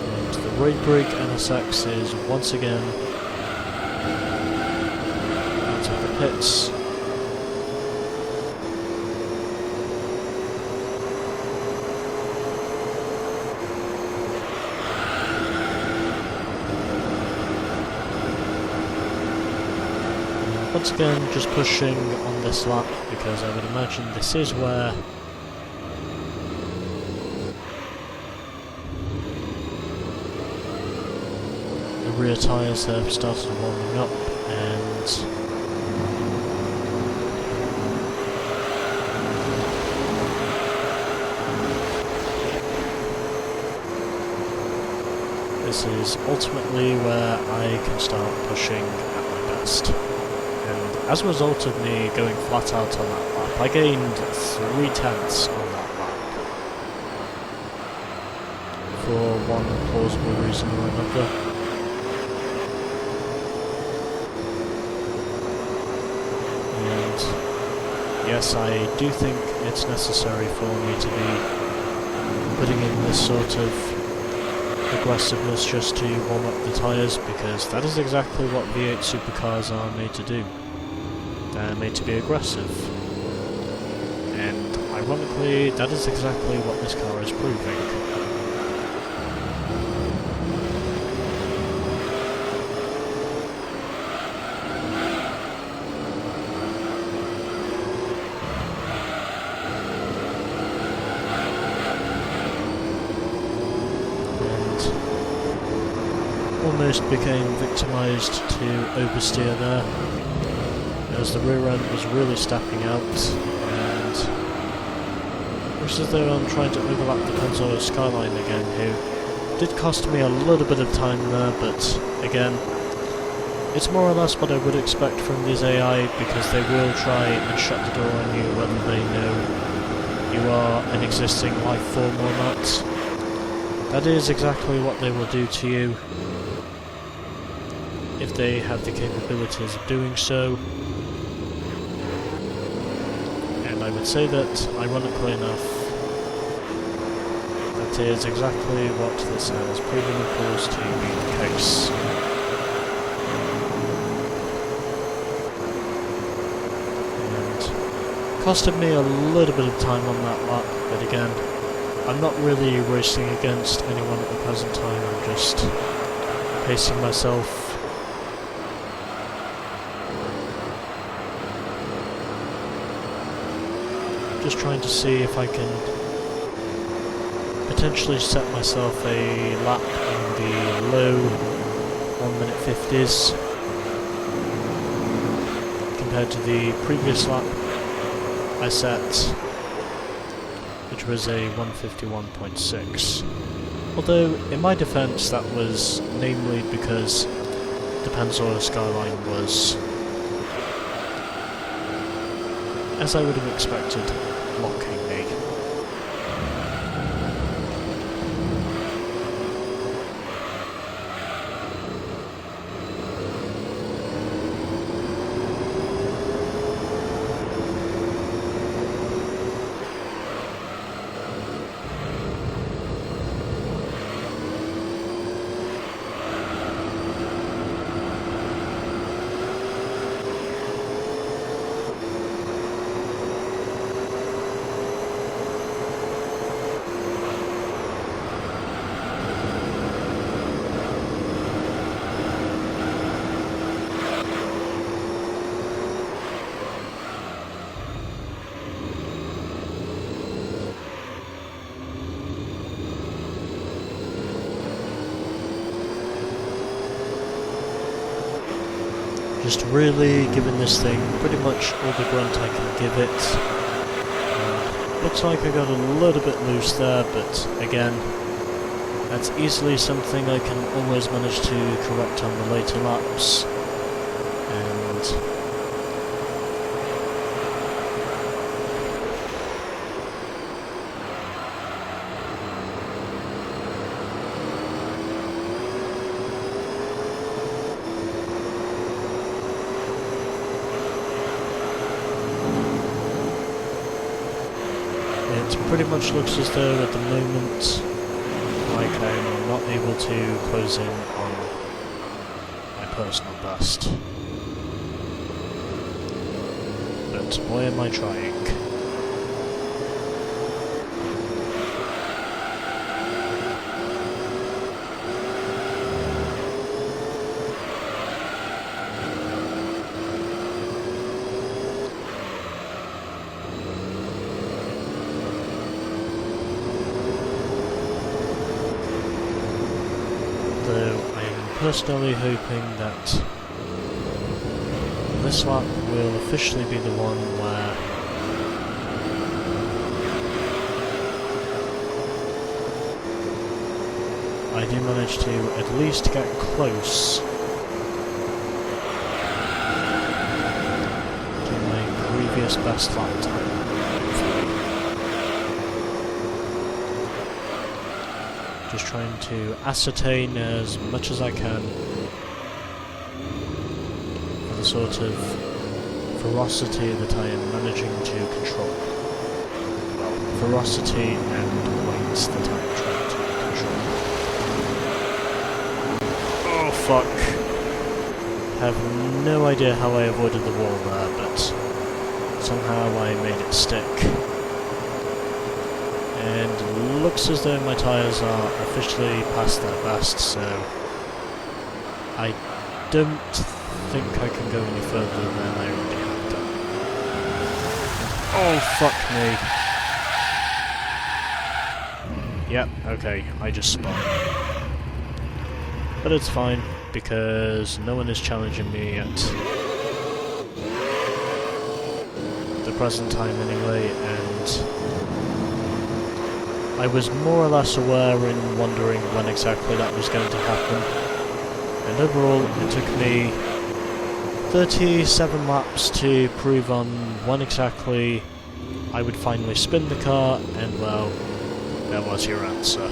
And the Road Brig NSX is once again hits. Once again, just pushing on this lap, because I would imagine this is where the rear tyres have started warming up, and this is ultimately where I can start pushing at my best. And as a result of me going flat out on that lap, I gained 3/10 on that lap. For one plausible reason or another. And yes, I do think it's necessary for me to be putting in this sort of aggressiveness just to warm up the tyres, because that is exactly what V8 supercars are made to do. They're made to be aggressive. And ironically, that is exactly what this car is proving. Almost became victimised to oversteer there. as the rear end was really stepping out, and looks as though I'm trying to overlap the Pennzoil Skyline again, who did cost me a little bit of time there, but again, it's more or less what I would expect from these AI, because they will try and shut the door on you whether they know you are an existing life form or not. That is exactly what they will do to you if they have the capabilities of doing so. And I would say that, ironically enough, that is exactly what this has proven, of course, to be the case. And costed me a little bit of time on that lap, but again, I'm not really racing against anyone at the present time, I'm just pacing myself. Just trying to see if I can potentially set myself a lap in the low 1 minute 50s compared to the previous lap I set, which was a 151.6. Although, in my defence, that was namely because the Pennzoil Skyline was, as I would have expected, locking me. Just really giving this thing pretty much all the grunt I can give it. Looks like I got a little bit loose there, but again, that's easily something I can always manage to correct on the later laps. And it pretty much looks as though at the moment like I'm not able to close in on my personal best. But boy am I trying. Personally hoping that this lap will officially be the one where I do manage to at least get close to my previous best lap time. Just trying to ascertain as much as I can the sort of ferocity that I am managing to control. Well, ferocity and weights that I am trying to control. Oh fuck. I have no idea how I avoided the wall there, but somehow I made it stick. And looks as though my tyres are officially past their best, so I don't think I can go any further than I already have done. Oh, fuck me. Yep, okay, I just spun. But it's fine, because no one is challenging me yet. present time anyway, and I was more or less aware and wondering when exactly that was going to happen. And overall, it took me 37 laps to prove on when exactly I would finally spin the car, and well, there was your answer.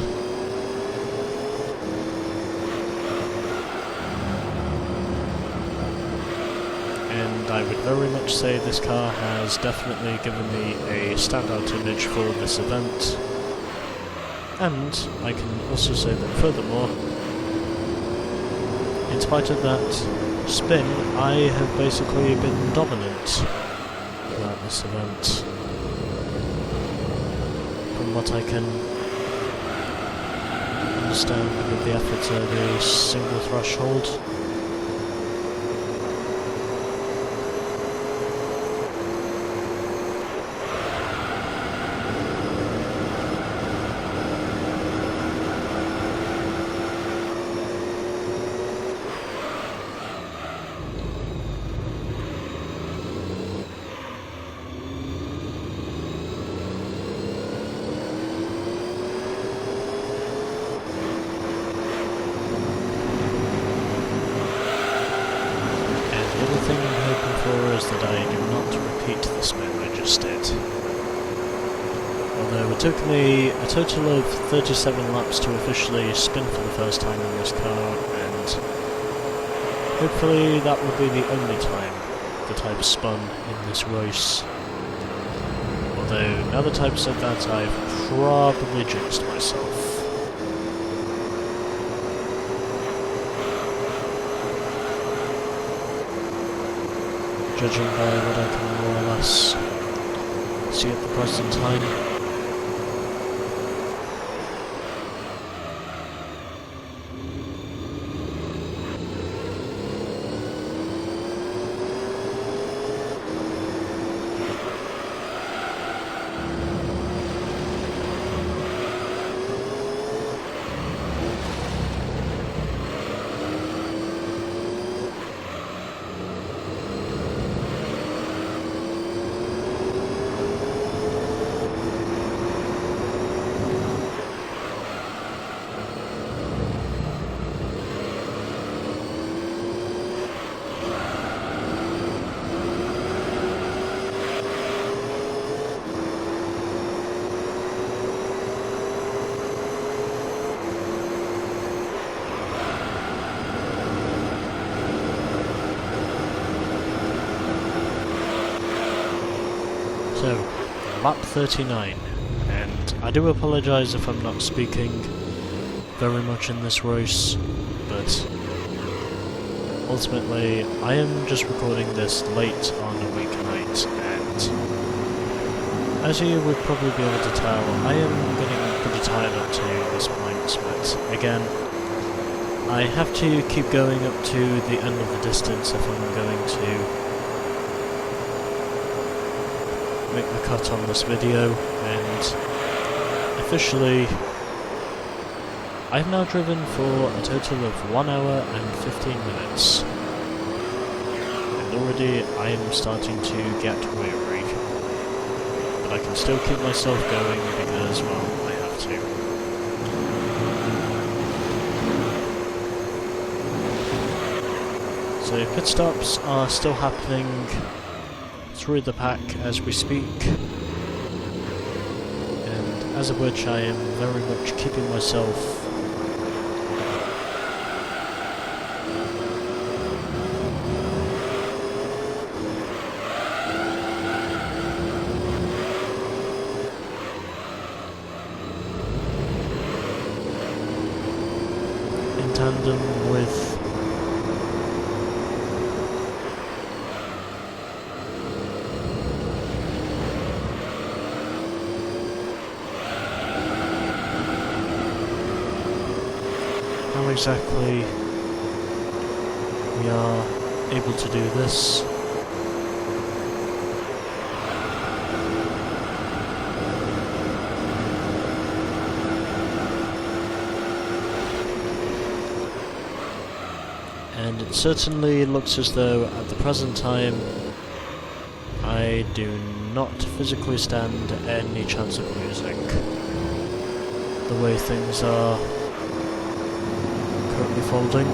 And I would very much say this car has definitely given me a standout image for this event. And I can also say that furthermore, in spite of that spin, I have basically been dominant throughout this event. From what I can understand with the efforts of a single threshold. That I do not repeat the spin I just did. Although it took me a total of 37 laps to officially spin for the first time in this car, and hopefully that will be the only time that I've spun in this race. Although, now that I've said that, I've probably jinxed myself. Judging by what I can more or less see at the present time. So, lap 39, and I do apologise if I'm not speaking very much in this race, but ultimately I am just recording this late on a weeknight, and as you would probably be able to tell, I am getting pretty tired up to this point, but again, I have to keep going up to the end of the distance if I'm going to make the cut on this video, and officially I've now driven for a total of 1 hour and 15 minutes, and already I am starting to get weary, but I can still keep myself going because, well, I have to. So pit stops are still happening through the pack as we speak, and as of which I am very much keeping myself in tandem with how exactly we are able to do this. And it certainly looks as though at the present time I do not physically stand any chance of losing. The way things are currently folding.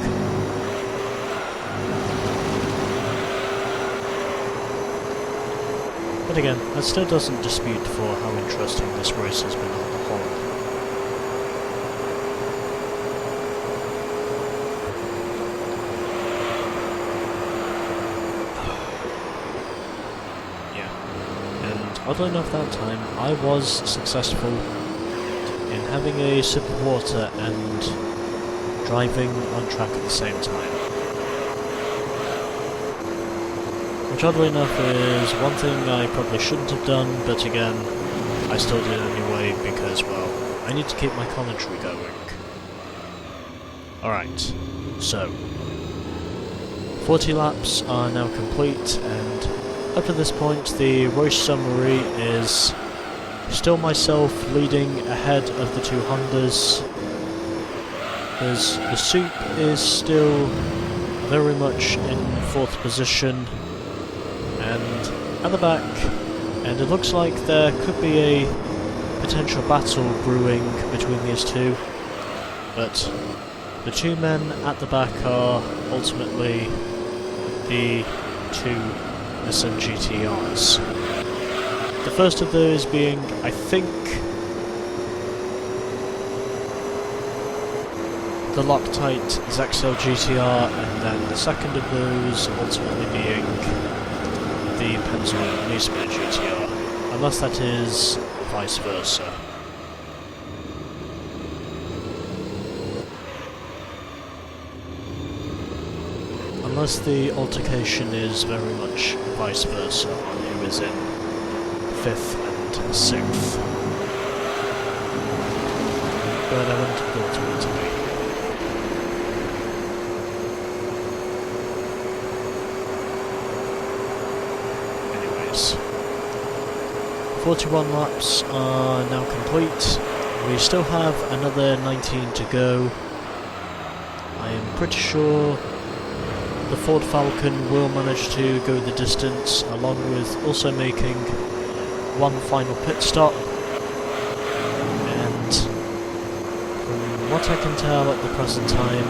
But again, that still doesn't dispute for how interesting this race has been on the whole. Oddly enough, that time I was successful in having a sip of water and driving on track at the same time. Which oddly enough is one thing I probably shouldn't have done, but again, I still did anyway because, well, I need to keep my commentary going. Alright, so 40 laps are now complete, and up to this point, the race summary is still myself leading ahead of the two Hondas. The Soup is still very much in 4th position, and at the back, and it looks like there could be a potential battle brewing between these two, but the two men at the back are ultimately the two Nissan GTRs. The first of those being, I think, the Loctite Zexel GTR, and then the second of those ultimately being the Pennzoil Nissan GTR, unless that is vice versa. Unless the altercation is very much vice versa on who is in 5th and 6th. But I wouldn't have thought it to be. Anyways. 41 laps are now complete. We still have another 19 to go. I am pretty sure the Ford Falcon will manage to go the distance, along with also making one final pit stop. And from what I can tell at the present time,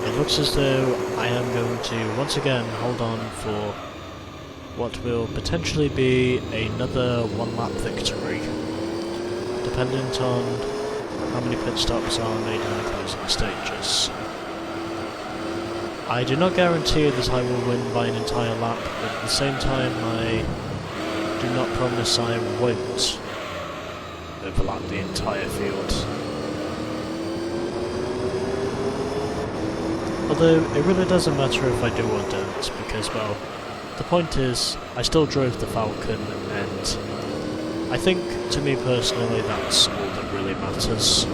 it looks as though I am going to once again hold on for what will potentially be another one-lap victory, dependent on how many pit stops are made in the closing stages. I do not guarantee that I will win by an entire lap, but at the same time I do not promise I won't overlap the entire field. Although it really doesn't matter if I do or don't, because, well, the point is, I still drove the Falcon, and I think, to me personally, that's all that really matters.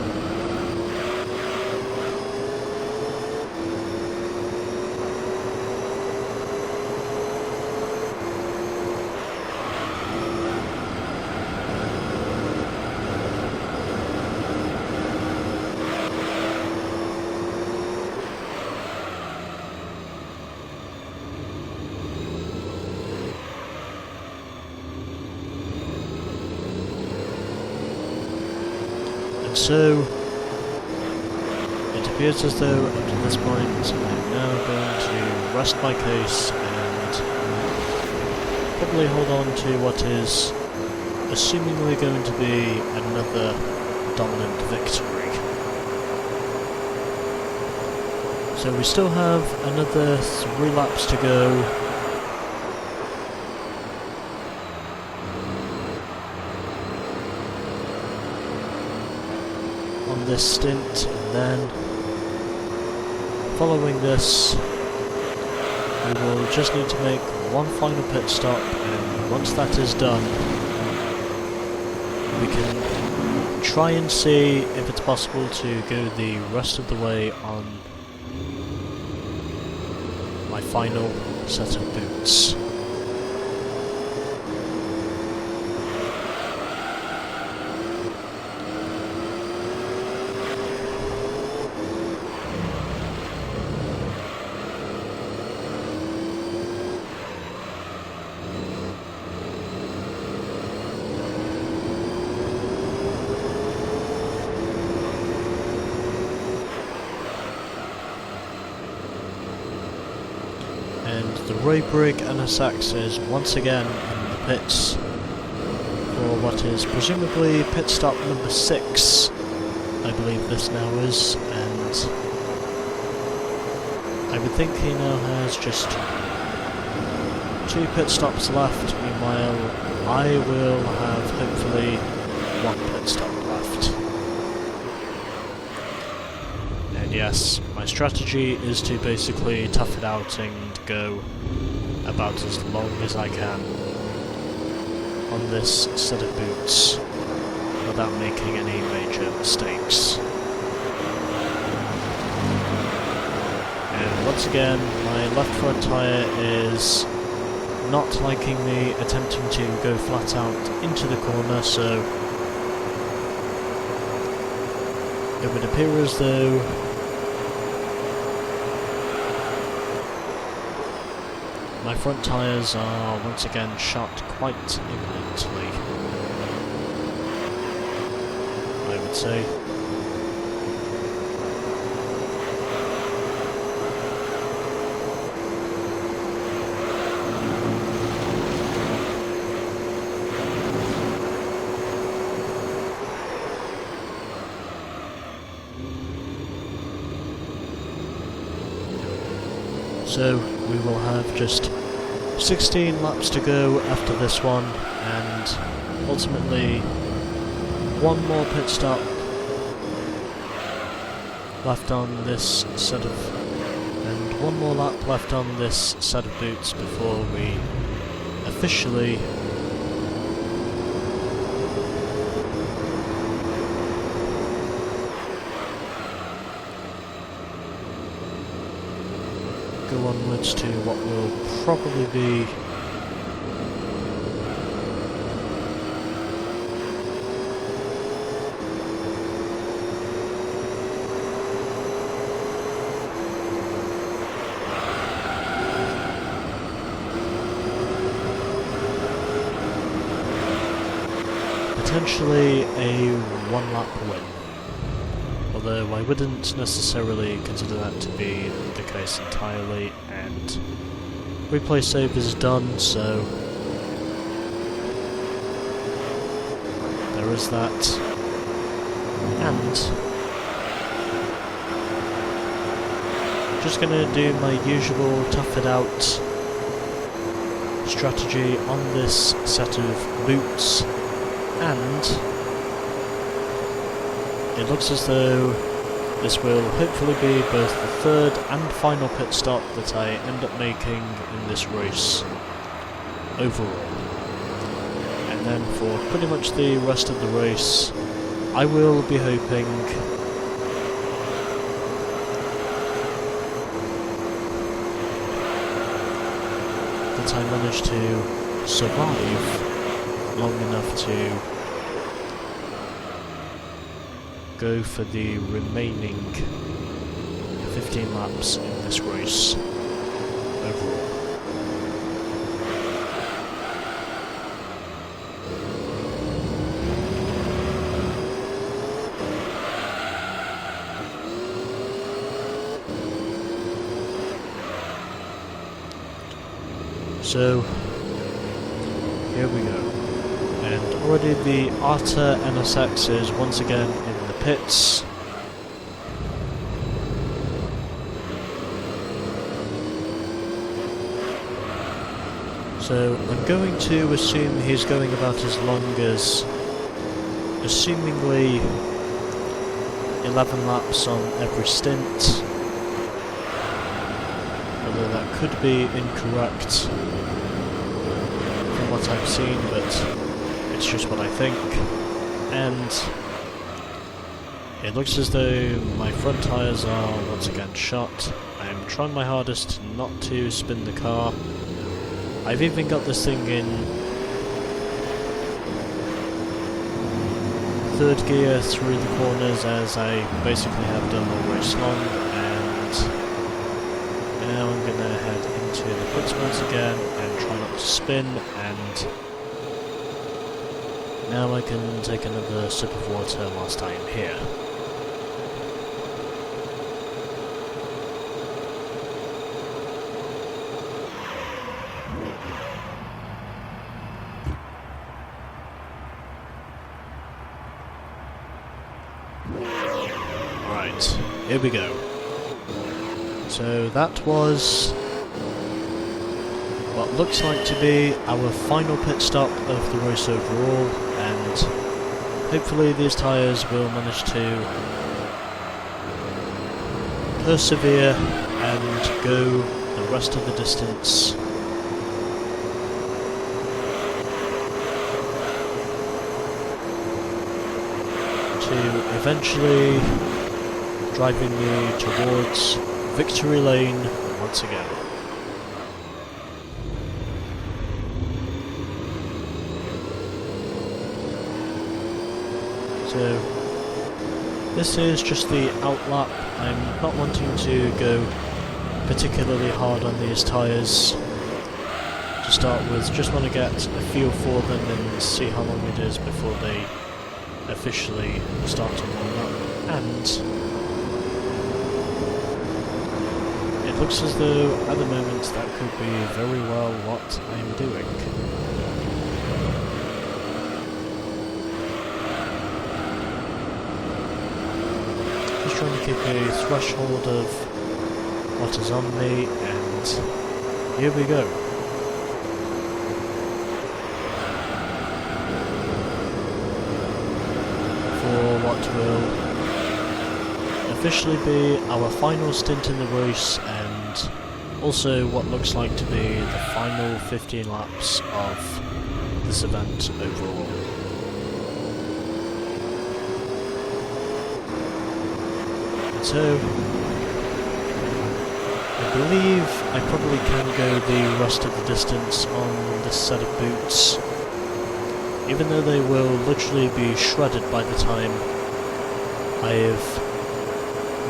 So, it appears as though up to this point I'm now going to rest my case and probably hold on to what is assumingly going to be another dominant victory. So we still have another 3 laps to go. This stint, and then following this we will just need to make one final pit stop, and once that is done we can try and see if it's possible to go the rest of the way on my final set of boots. road rig NSX is once again in the pits for what is presumably pit stop number 6, I believe this now is, and I would think he now has just 2 pit stops left. Meanwhile, I will have hopefully 1 pit stop left. And yes, my strategy is to basically tough it out and go about as long as I can on this set of boots without making any major mistakes. And once again, my left front tyre is not liking me attempting to go flat out into the corner, so it would appear as though my front tyres are once again shot quite imminently, I would say. So we will have just 16 laps to go after this one, and ultimately one more pit stop left on this set of, and one more lap left on this set of boots before we officially go onwards to what will probably be potentially a 1-lap win. Although I wouldn't necessarily consider that to be the case entirely, and replay save is done, so there is that. And just gonna do my usual tough it out strategy on this set of boots, and it looks as though this will hopefully be both the third and final pit stop that I end up making in this race overall. And then for pretty much the rest of the race, I will be hoping that I manage to survive long enough to go for the remaining 15 laps in this race overall. So here we go, and already the Arta NSX is once again in pits. So I'm going to assume he's going about as long as assumingly 11 laps on every stint, although that could be incorrect from what I've seen, but it's just what I think. And it looks as though my front tyres are once again shot. I'm trying my hardest not to spin the car. I've even got this thing in third gear through the corners, as I basically have done all race long, and now I'm going to head into the pits once again and try not to spin, and now I can take another sip of water whilst I am here. Right, here we go. So that was what looks like to be our final pit stop of the race overall, and hopefully these tyres will manage to persevere and go the rest of the distance. To eventually driving me towards Victory Lane once again. So this is just the outlap. I'm not wanting to go particularly hard on these tyres to start with, just want to get a feel for them and see how long it is before they officially start to warm up. And it looks as though at the moment that could be very well what I'm doing. Just trying to keep a threshold of what is on me, and here we go. For what will officially be our final stint in the race, and also what looks like to be the final 15 laps of this event overall. So I believe I probably can go the rest of the distance on this set of boots, even though they will literally be shredded by the time I've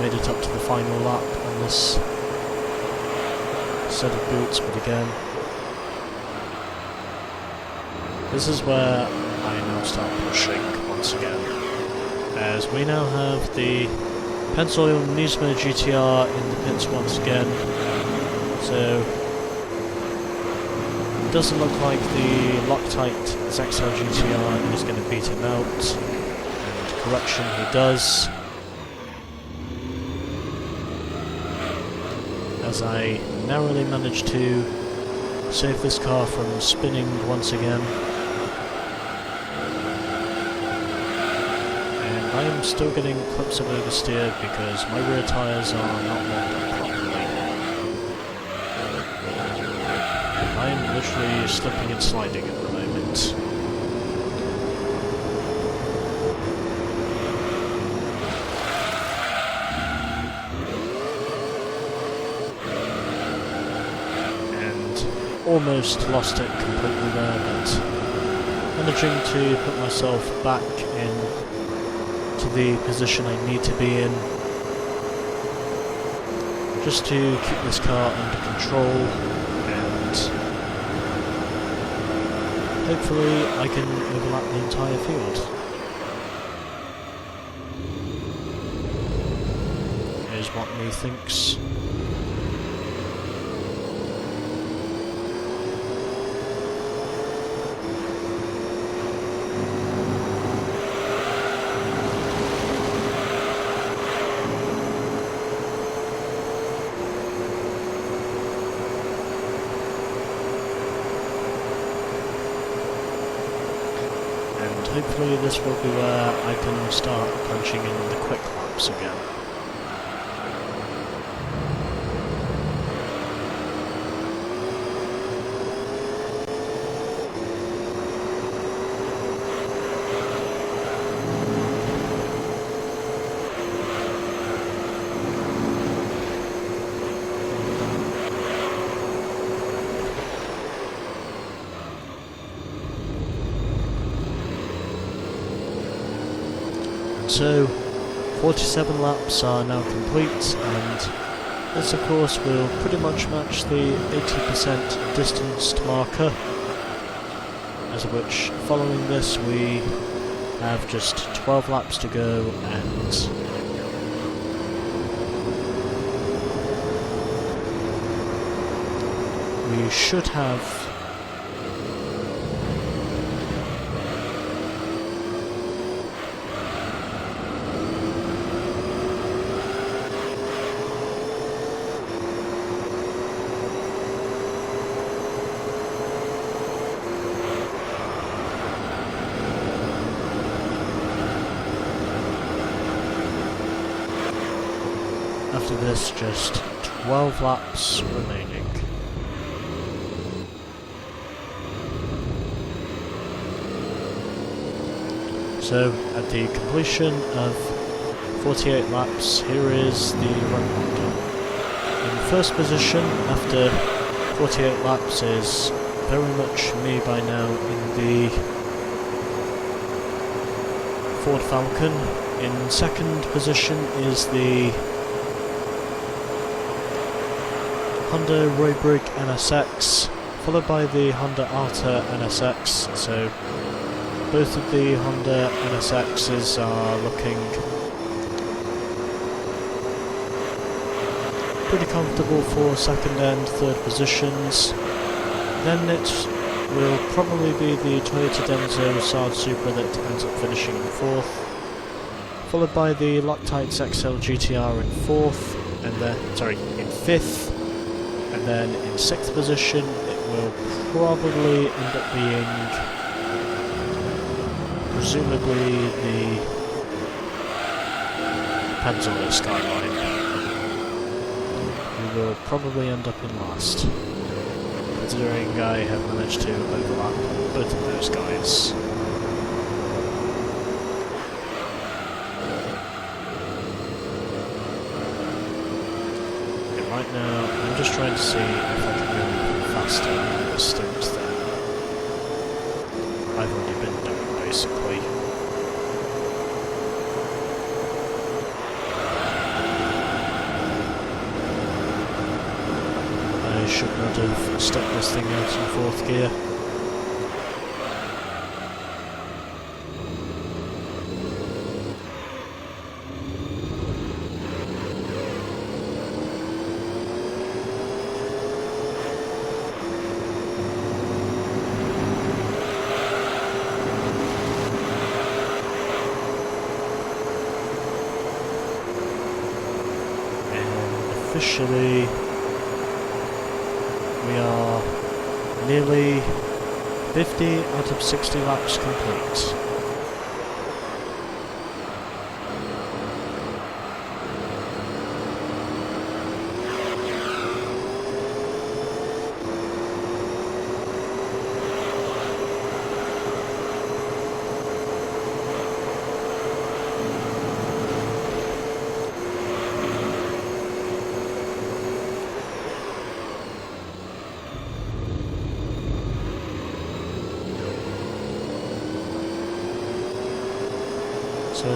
made it up to the final lap on this set of boots. But again, this is where I now start pushing once again, as we now have the Pennzoil Turismo GTR in the pits once again. So it doesn't look like the Loctite Zexar GTR is going to beat him out, and correction, he does, as I narrowly managed to save this car from spinning once again. And I am still getting clips of oversteer because my rear tyres are not warmed up properly. I am literally slipping and sliding at the moment. And almost lost it completely there, but managing to put myself back in to the position I need to be in, just to keep this car under control, and hopefully I can overlap the entire field. Here's what me thinks. Hopefully this will be where I can start punching in the quick laps again. So, 47 laps are now complete, and this of course will pretty much match the 80% distanced marker, as of which, following this, we have just 12 laps to go, and we should have after this, just 12 laps remaining. So, at the completion of 48 laps, here is the run order. In first position, after 48 laps, is very much me by now in the Ford Falcon. In second position is the Honda Roybrig NSX, followed by the Honda Alta NSX, so both of the Honda NSXs are looking pretty comfortable for second and third positions. Then it will probably be the Toyota Denso Sard Supra that ends up finishing in fourth, followed by the Loctite XL GTR in fourth, and then in fifth, and then in sixth position it will probably end up being presumably the Penzolo Skyline, who will probably end up in last, considering I have managed to overlap both of those guys. And right now, I'm just trying to see if I can go faster in this stint than I've already been doing, basically. I should not have stuck this thing out in fourth gear. Officially, we are nearly 50 out of 60 laps complete. So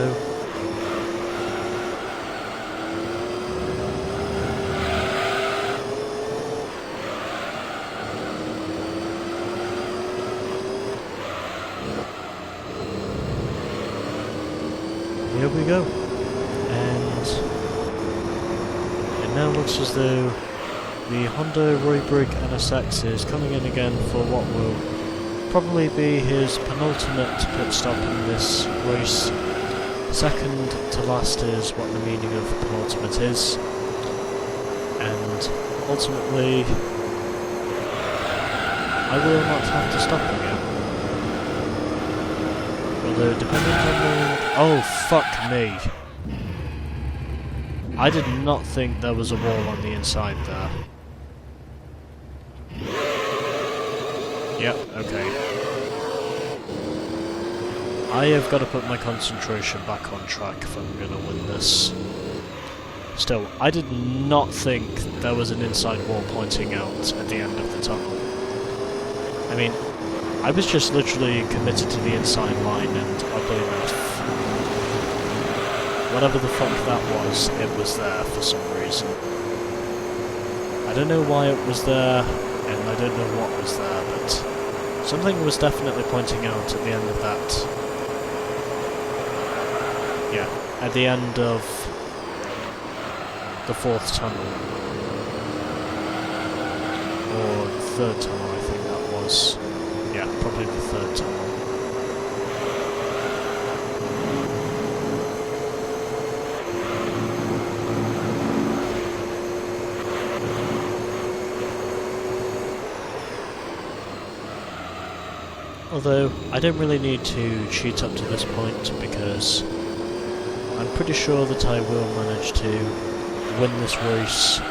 here we go, and it now looks as though the Honda Roybrig NSX is coming in again for what will probably be his penultimate pit stop in this race. Second to last is what the meaning of penultimate is, and ultimately I will not have to stop again. Although depending on the... Oh, fuck me! I did not think there was a wall on the inside there. Yep, okay. I have got to put my concentration back on track if I'm going to win this. Still, I did not think there was an inside wall pointing out at the end of the tunnel. I mean, I was just literally committed to the inside line, and oddly enough, whatever the fuck that was, it was there for some reason. I don't know why it was there, and I don't know what was there, but something was definitely pointing out at the end of that. Yeah, at the end of the fourth tunnel. Or the third tunnel, I think that was. Yeah, probably the third tunnel. Although, I don't really need to cheat up to this point because I'm pretty sure that I will manage to win this race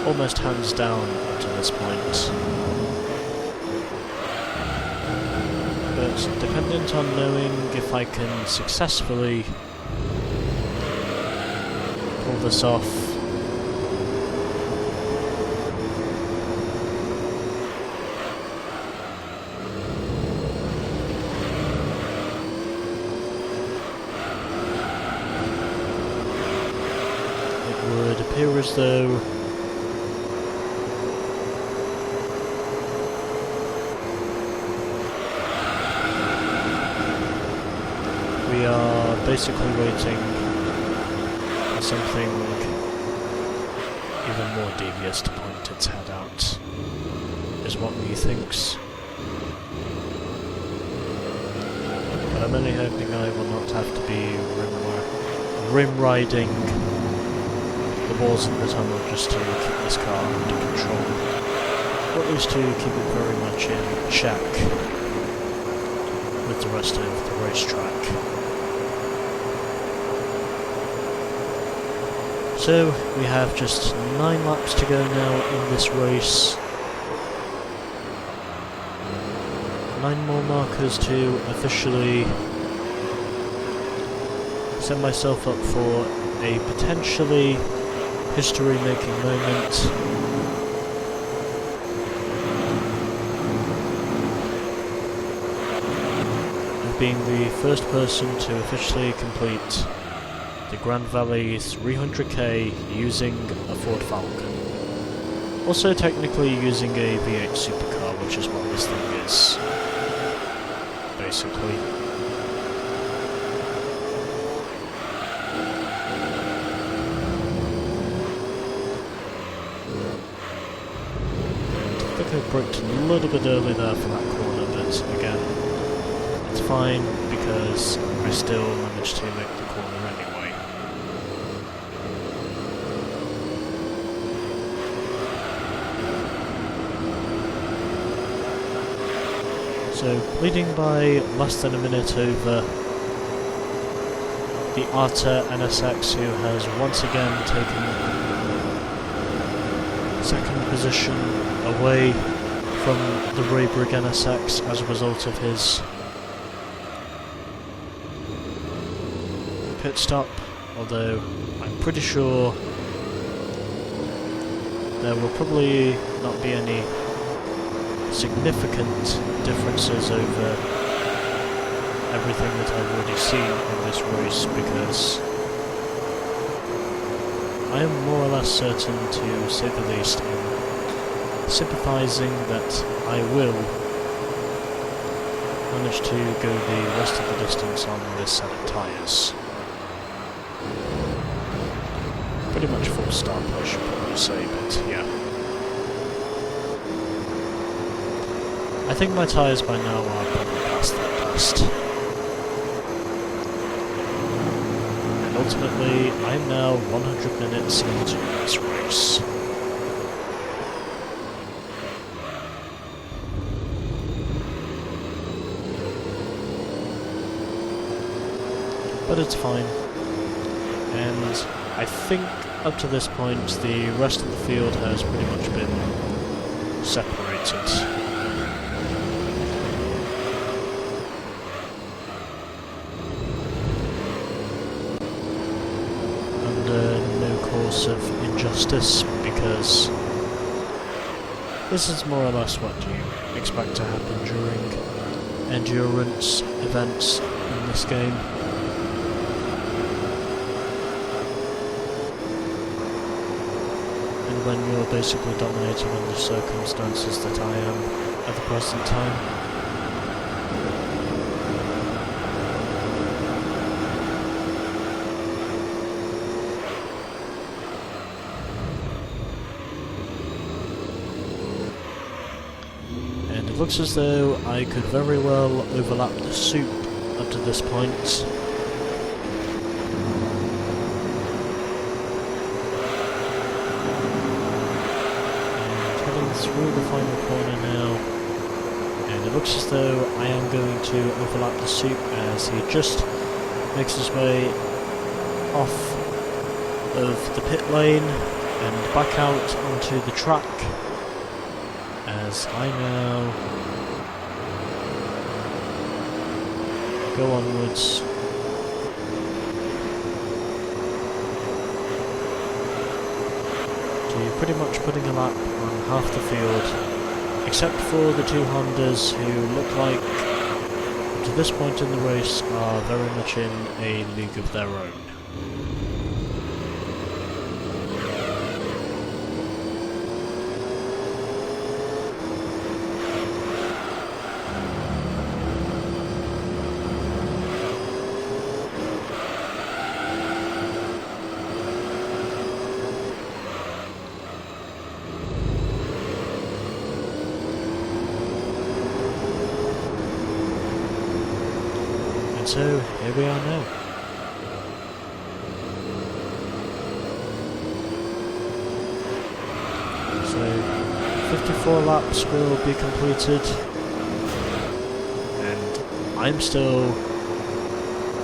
almost hands down up to this point. But dependent on knowing if I can successfully pull this off, it would appear as though we are basically waiting for something even more devious to point its head out, is what me thinks. But I'm only hoping I will not have to be rim-riding the walls of the tunnel just to keep this car under control, or at least to keep it very much in check with the rest of the racetrack. So we have just 9 laps to go now in this race. 9 more markers to officially set myself up for a potentially history-making moment. Of being the first person to officially complete the Grand Valley 300k using a Ford Falcon. Also technically using a V8 supercar, which is what this thing is, basically. I think I braked a little bit early there for that corner, but again, it's fine because I still managed to make the corner anyway. So, leading by less than a minute over the Arta NSX, who has once again taken second position away from the Raybrig NSX as a result of his pit stop, although I'm pretty sure there will probably not be any significant differences over everything that I've already seen in this race, because I am more or less certain, to say the least, in sympathising that I will manage to go the rest of the distance on this set of tyres. Pretty much full stop, I should probably say, but yeah. I think my tyres by now are probably past their best. And ultimately, I'm now 100 minutes into this race. But it's fine. And I think up to this point, the rest of the field has pretty much been separated. Of injustice, because this is more or less what you expect to happen during endurance events in this game. And when you're basically dominating under circumstances that I am at the present time. Looks as though I could very well overlap the soup up to this point. And heading through the final corner now, and it looks as though I am going to overlap the soup as he just makes his way off of the pit lane and back out onto the track as I now go onwards. To pretty much putting a lap on half the field, except for the two Hondas who look like, to this point in the race, are very much in a league of their own. So, here we are now. So, 54 laps will be completed, and I'm still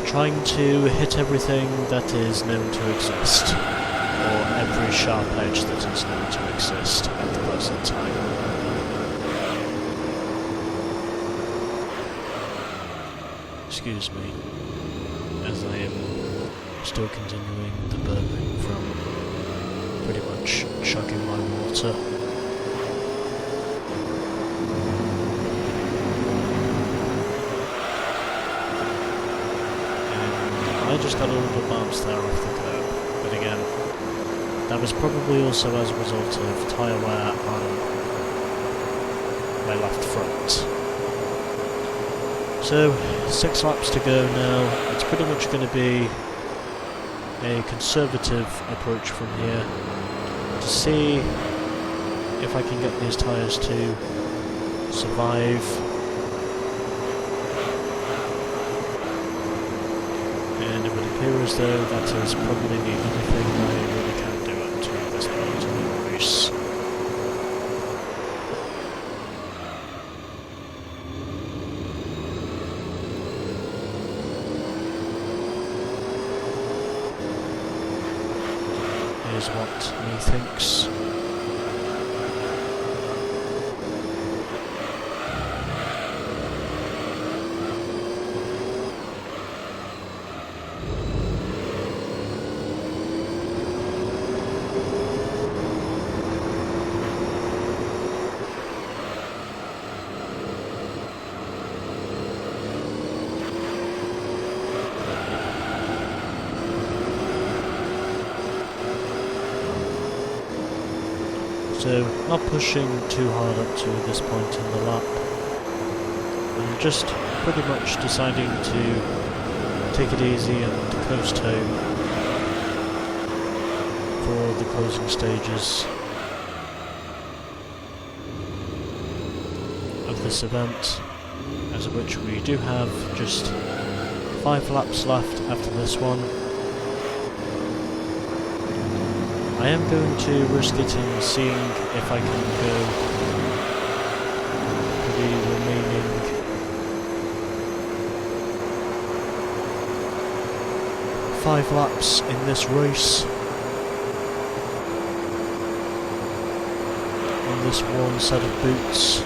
trying to hit everything that is known to exist, or every sharp edge that is known to exist at the present time. Excuse me, as I am still continuing the burping from pretty much chugging my water. And I just got a little bounce there off the curb, but again, that was probably also as a result of tyre wear on my left front. So, 6 laps to go now. It's pretty much going to be a conservative approach from here to see if I can get these tyres to survive. And it would appear as though that is probably the only thing I really can do up to this point in the race. Is what he thinks. So, not pushing too hard up to this point in the lap, and just pretty much deciding to take it easy and coast home for the closing stages of this event, as of which we do have just 5 laps left after this one. I am going to risk it in seeing if I can go for the remaining 5 laps in this race on this one set of boots.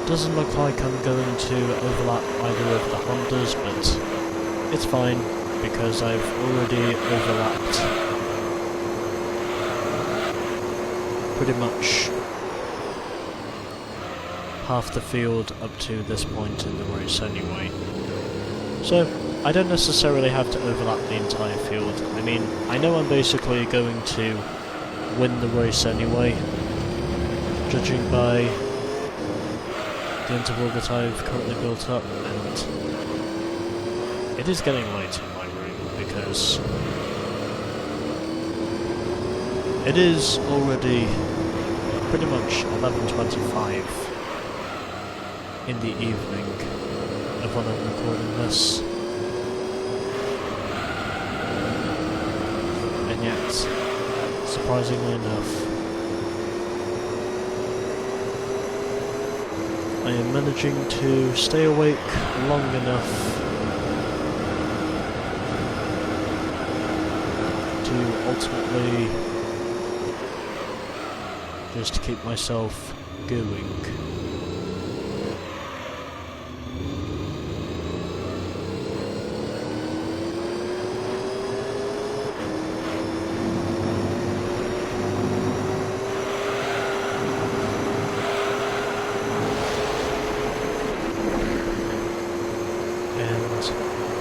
Doesn't look like I'm going to overlap either of the Hondas, but it's fine because I've already overlapped pretty much half the field up to this point in the race anyway. So I don't necessarily have to overlap the entire field. I mean, I know I'm basically going to win the race anyway, judging by the interval that I've currently built up, and it is getting late in my room because it is already pretty much 11:25 in the evening of when I'm recording this, and yet, surprisingly enough, I am managing to stay awake long enough to ultimately just keep myself going.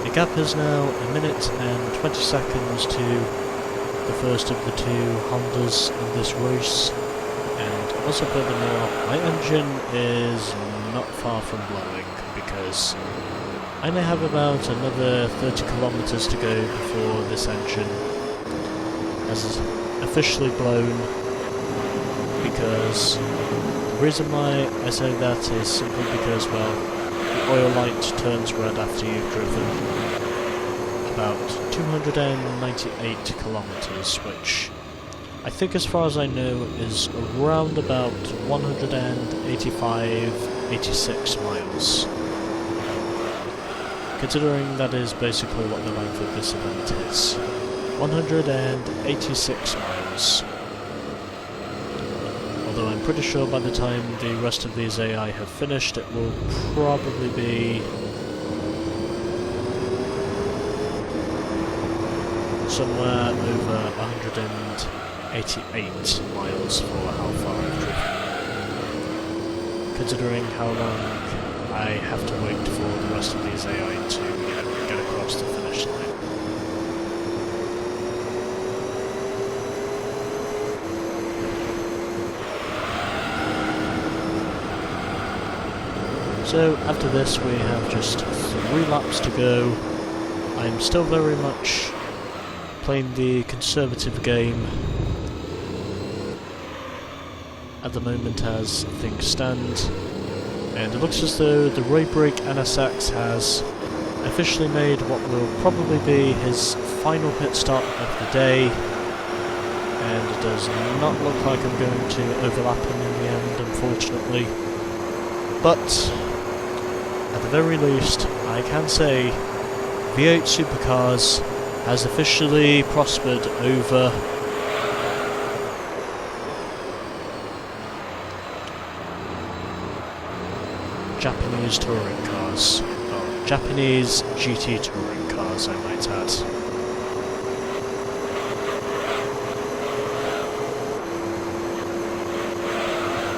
The gap is now 1 minute and 20 seconds to the first of the two Hondas in this race, and also furthermore, my engine is not far from blowing because I may have about another 30 kilometers to go before this engine has officially blown, because the reason why I say that is simply because, well, the oil light turns red after you've driven about 298 kilometers, which I think, as far as I know, is around about 185-86 miles. Considering that is basically what the length of this event is. 186 miles. Although I'm pretty sure by the time the rest of these AI have finished, it will probably be somewhere over 188 miles for how far I've driven. Considering how long I have to wait for the rest of these AI to, get across the finish line. So after this we have just 3 laps to go. I'm still very much playing the conservative game at the moment as things stand, and it looks as though the Raybreak NSX has officially made what will probably be his final pit stop of the day, and it does not look like I'm going to overlap him in the end, unfortunately. But at the very least, I can say V8 Supercars has officially prospered over Japanese touring cars, or Japanese GT touring cars, I might add.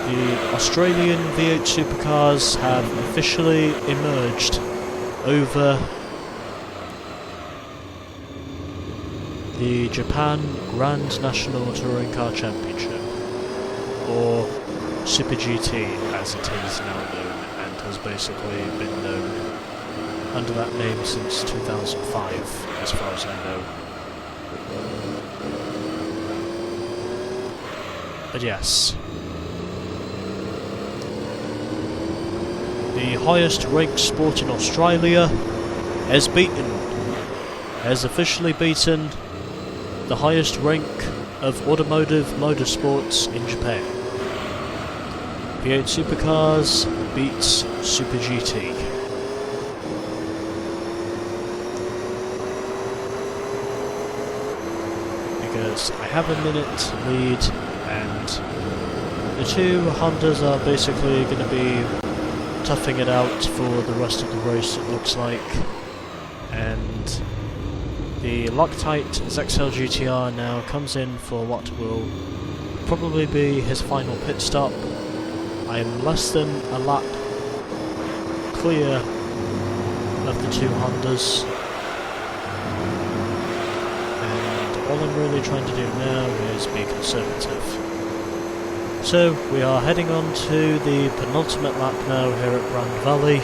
The Australian V8 Supercars have officially emerged over the Japan Grand National Touring Car Championship, or Super GT as it is now known, and has basically been known under that name since 2005, as far as I know. But yes, the highest ranked sport in Australia has officially beaten the highest rank of automotive motorsports in Japan. V8 Supercars beats Super GT. Because I have a minute lead, and the two Hondas are basically going to be toughing it out for the rest of the race, it looks like. And the Loctite ZXL GTR now comes in for what will probably be his final pit stop. I am less than a lap clear of the two Hondas, and all I'm really trying to do now is be conservative. So we are heading on to the penultimate lap now here at Gran Valley.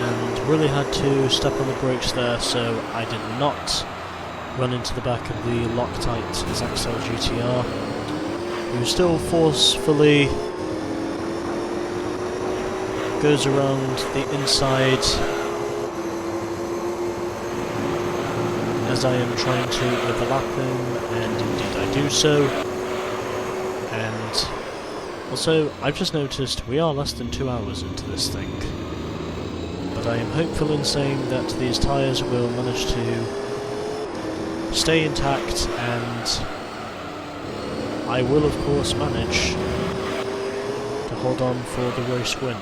And really had to step on the brakes there so I did not run into the back of the Loctite ZXL GTR, who still forcefully goes around the inside as I am trying to overlap him, and indeed I do so. And also, I've just noticed we are less than 2 hours into this thing. But I am hopeful in saying that these tyres will manage to stay intact, and I will of course manage to hold on for the race win,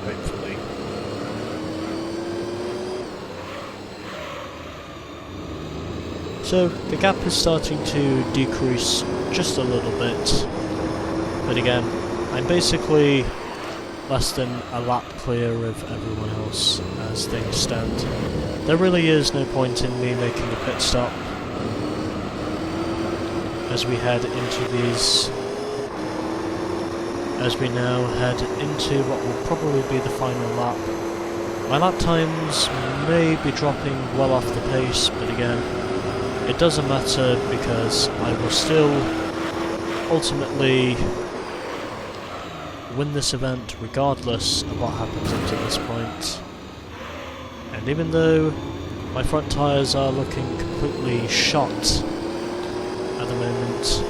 hopefully. So the gap is starting to decrease just a little bit, but again, I'm basically less than a lap clear of everyone else as things stand. There really is no point in me making a pit stop as we head into these, as we now head into what will probably be the final lap. My lap times may be dropping well off the pace, but again, it doesn't matter because I will still ultimately win this event regardless of what happens up to this point. And even though my front tyres are looking completely shot at the moment,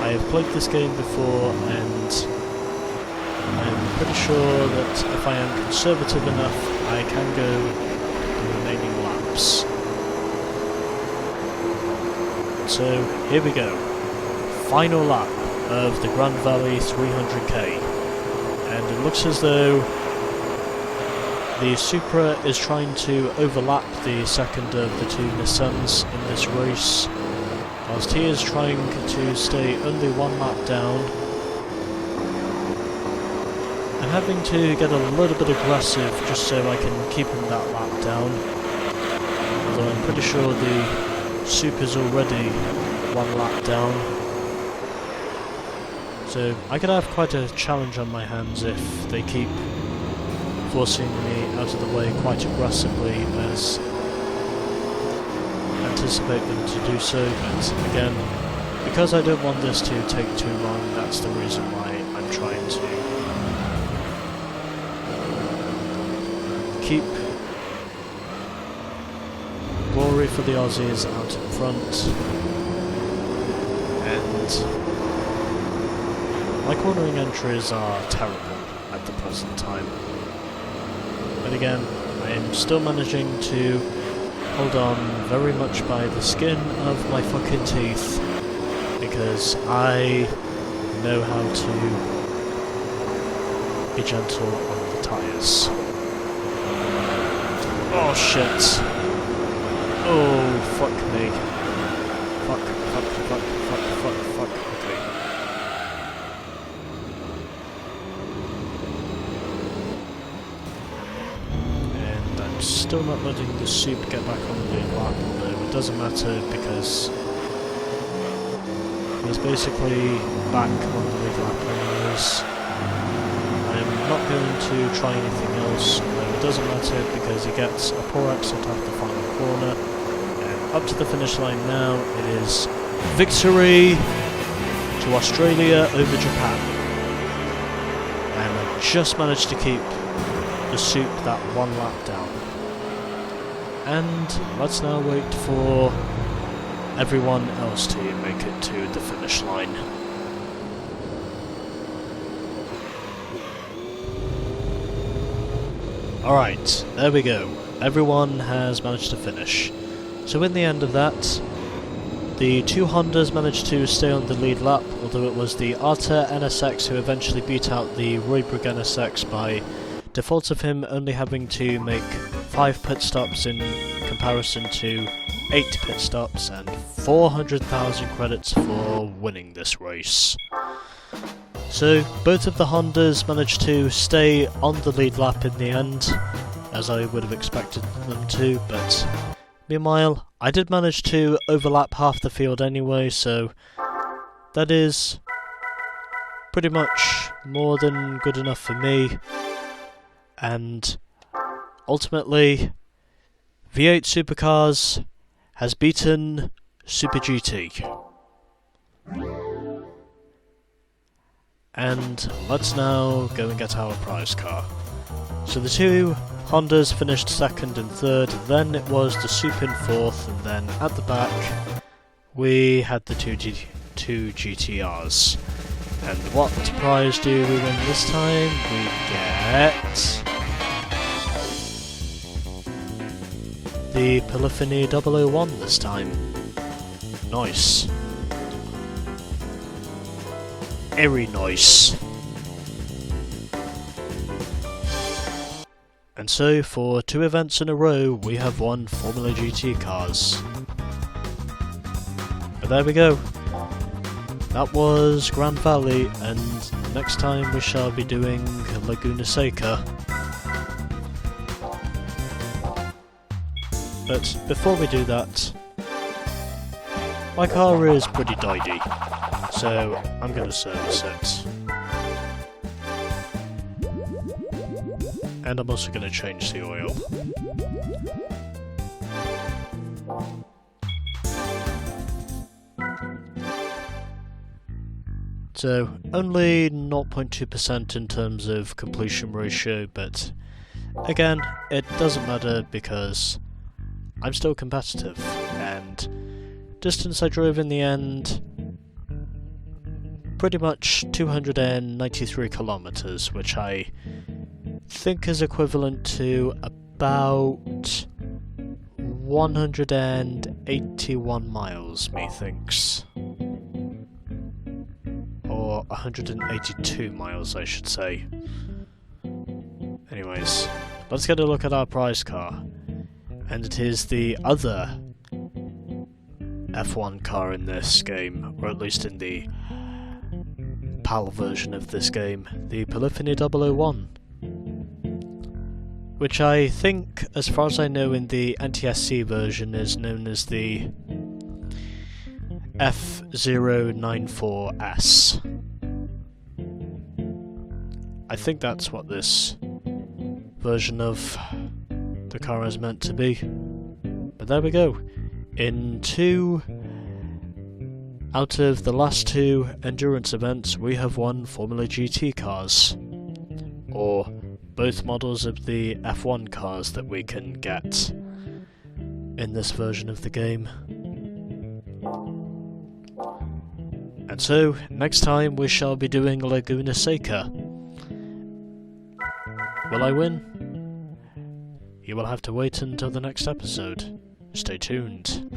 I have played this game before and I'm pretty sure that if I am conservative enough, I can go the remaining laps. So here we go, final lap of the Gran Valley 300k, and it looks as though the Supra is trying to overlap the second of the two Nissans in this race, whilst he is trying to stay only one lap down. I'm having to get a little bit aggressive just so I can keep him that lap down, although I'm pretty sure the Supra's already one lap down. So I could have quite a challenge on my hands if they keep forcing me out of the way quite aggressively, as I anticipate them to do so. But again, because I don't want this to take too long, that's the reason why I'm trying to keep glory for the Aussies out in front. And my cornering entries are terrible at the present time. But again, I am still managing to hold on very much by the skin of my fucking teeth, because I know how to be gentle on the tyres. Oh shit. Oh, fuck me. Fuck. Okay. And I'm still not letting the soup get back on the lead lap, although it doesn't matter because he's basically back on the lead lap anyways. I'm not going to try anything else, although it doesn't matter because he gets a poor exit after the final corner. Up to the finish line now, it is victory to Australia over Japan. And I just managed to keep the soup that one lap down. And let's now wait for everyone else to make it to the finish line. Alright, there we go. Everyone has managed to finish. So in the end of that, the two Hondas managed to stay on the lead lap, although it was the Arta NSX who eventually beat out the Roybrugg NSX by default of him only having to make 5 pit stops in comparison to 8 pit stops, and 400,000 credits for winning this race. So both of the Hondas managed to stay on the lead lap in the end, as I would have expected them to, but meanwhile, I did manage to overlap half the field anyway, so that is pretty much more than good enough for me. And ultimately, V8 Supercars has beaten Super GT. And let's now go and get our prize car. So the two Hondas finished second and third, then it was the Super in fourth, and then at the back we had the two 2 GTRs. And what prize do we win this time? We get the Polyphony 001 this time. Nice. Very nice. And so, for 2 events in a row, we have won Formula GT cars. But there we go. That was Grand Valley, and next time we shall be doing Laguna Seca. But before we do that, my car is pretty dodgy, so I'm going to service it. And I'm also going to change the oil. So, only 0.2% in terms of completion ratio, but again, it doesn't matter because I'm still competitive, and distance I drove in the end, pretty much 293 kilometers, which I think is equivalent to about 181 miles, methinks. Or 182 miles, I should say. Anyways, let's get a look at our prize car. And it is the other F1 car in this game, or at least in the PAL version of this game, the Polyphony 001. Which I think, as far as I know, in the NTSC version is known as the F094S. I think that's what this version of the car is meant to be. But there we go. In 2 out of the last 2 endurance events, we have won Formula GT cars. Or both models of the F1 cars that we can get in this version of the game. And so, next time we shall be doing Laguna Seca. Will I win? You will have to wait until the next episode. Stay tuned.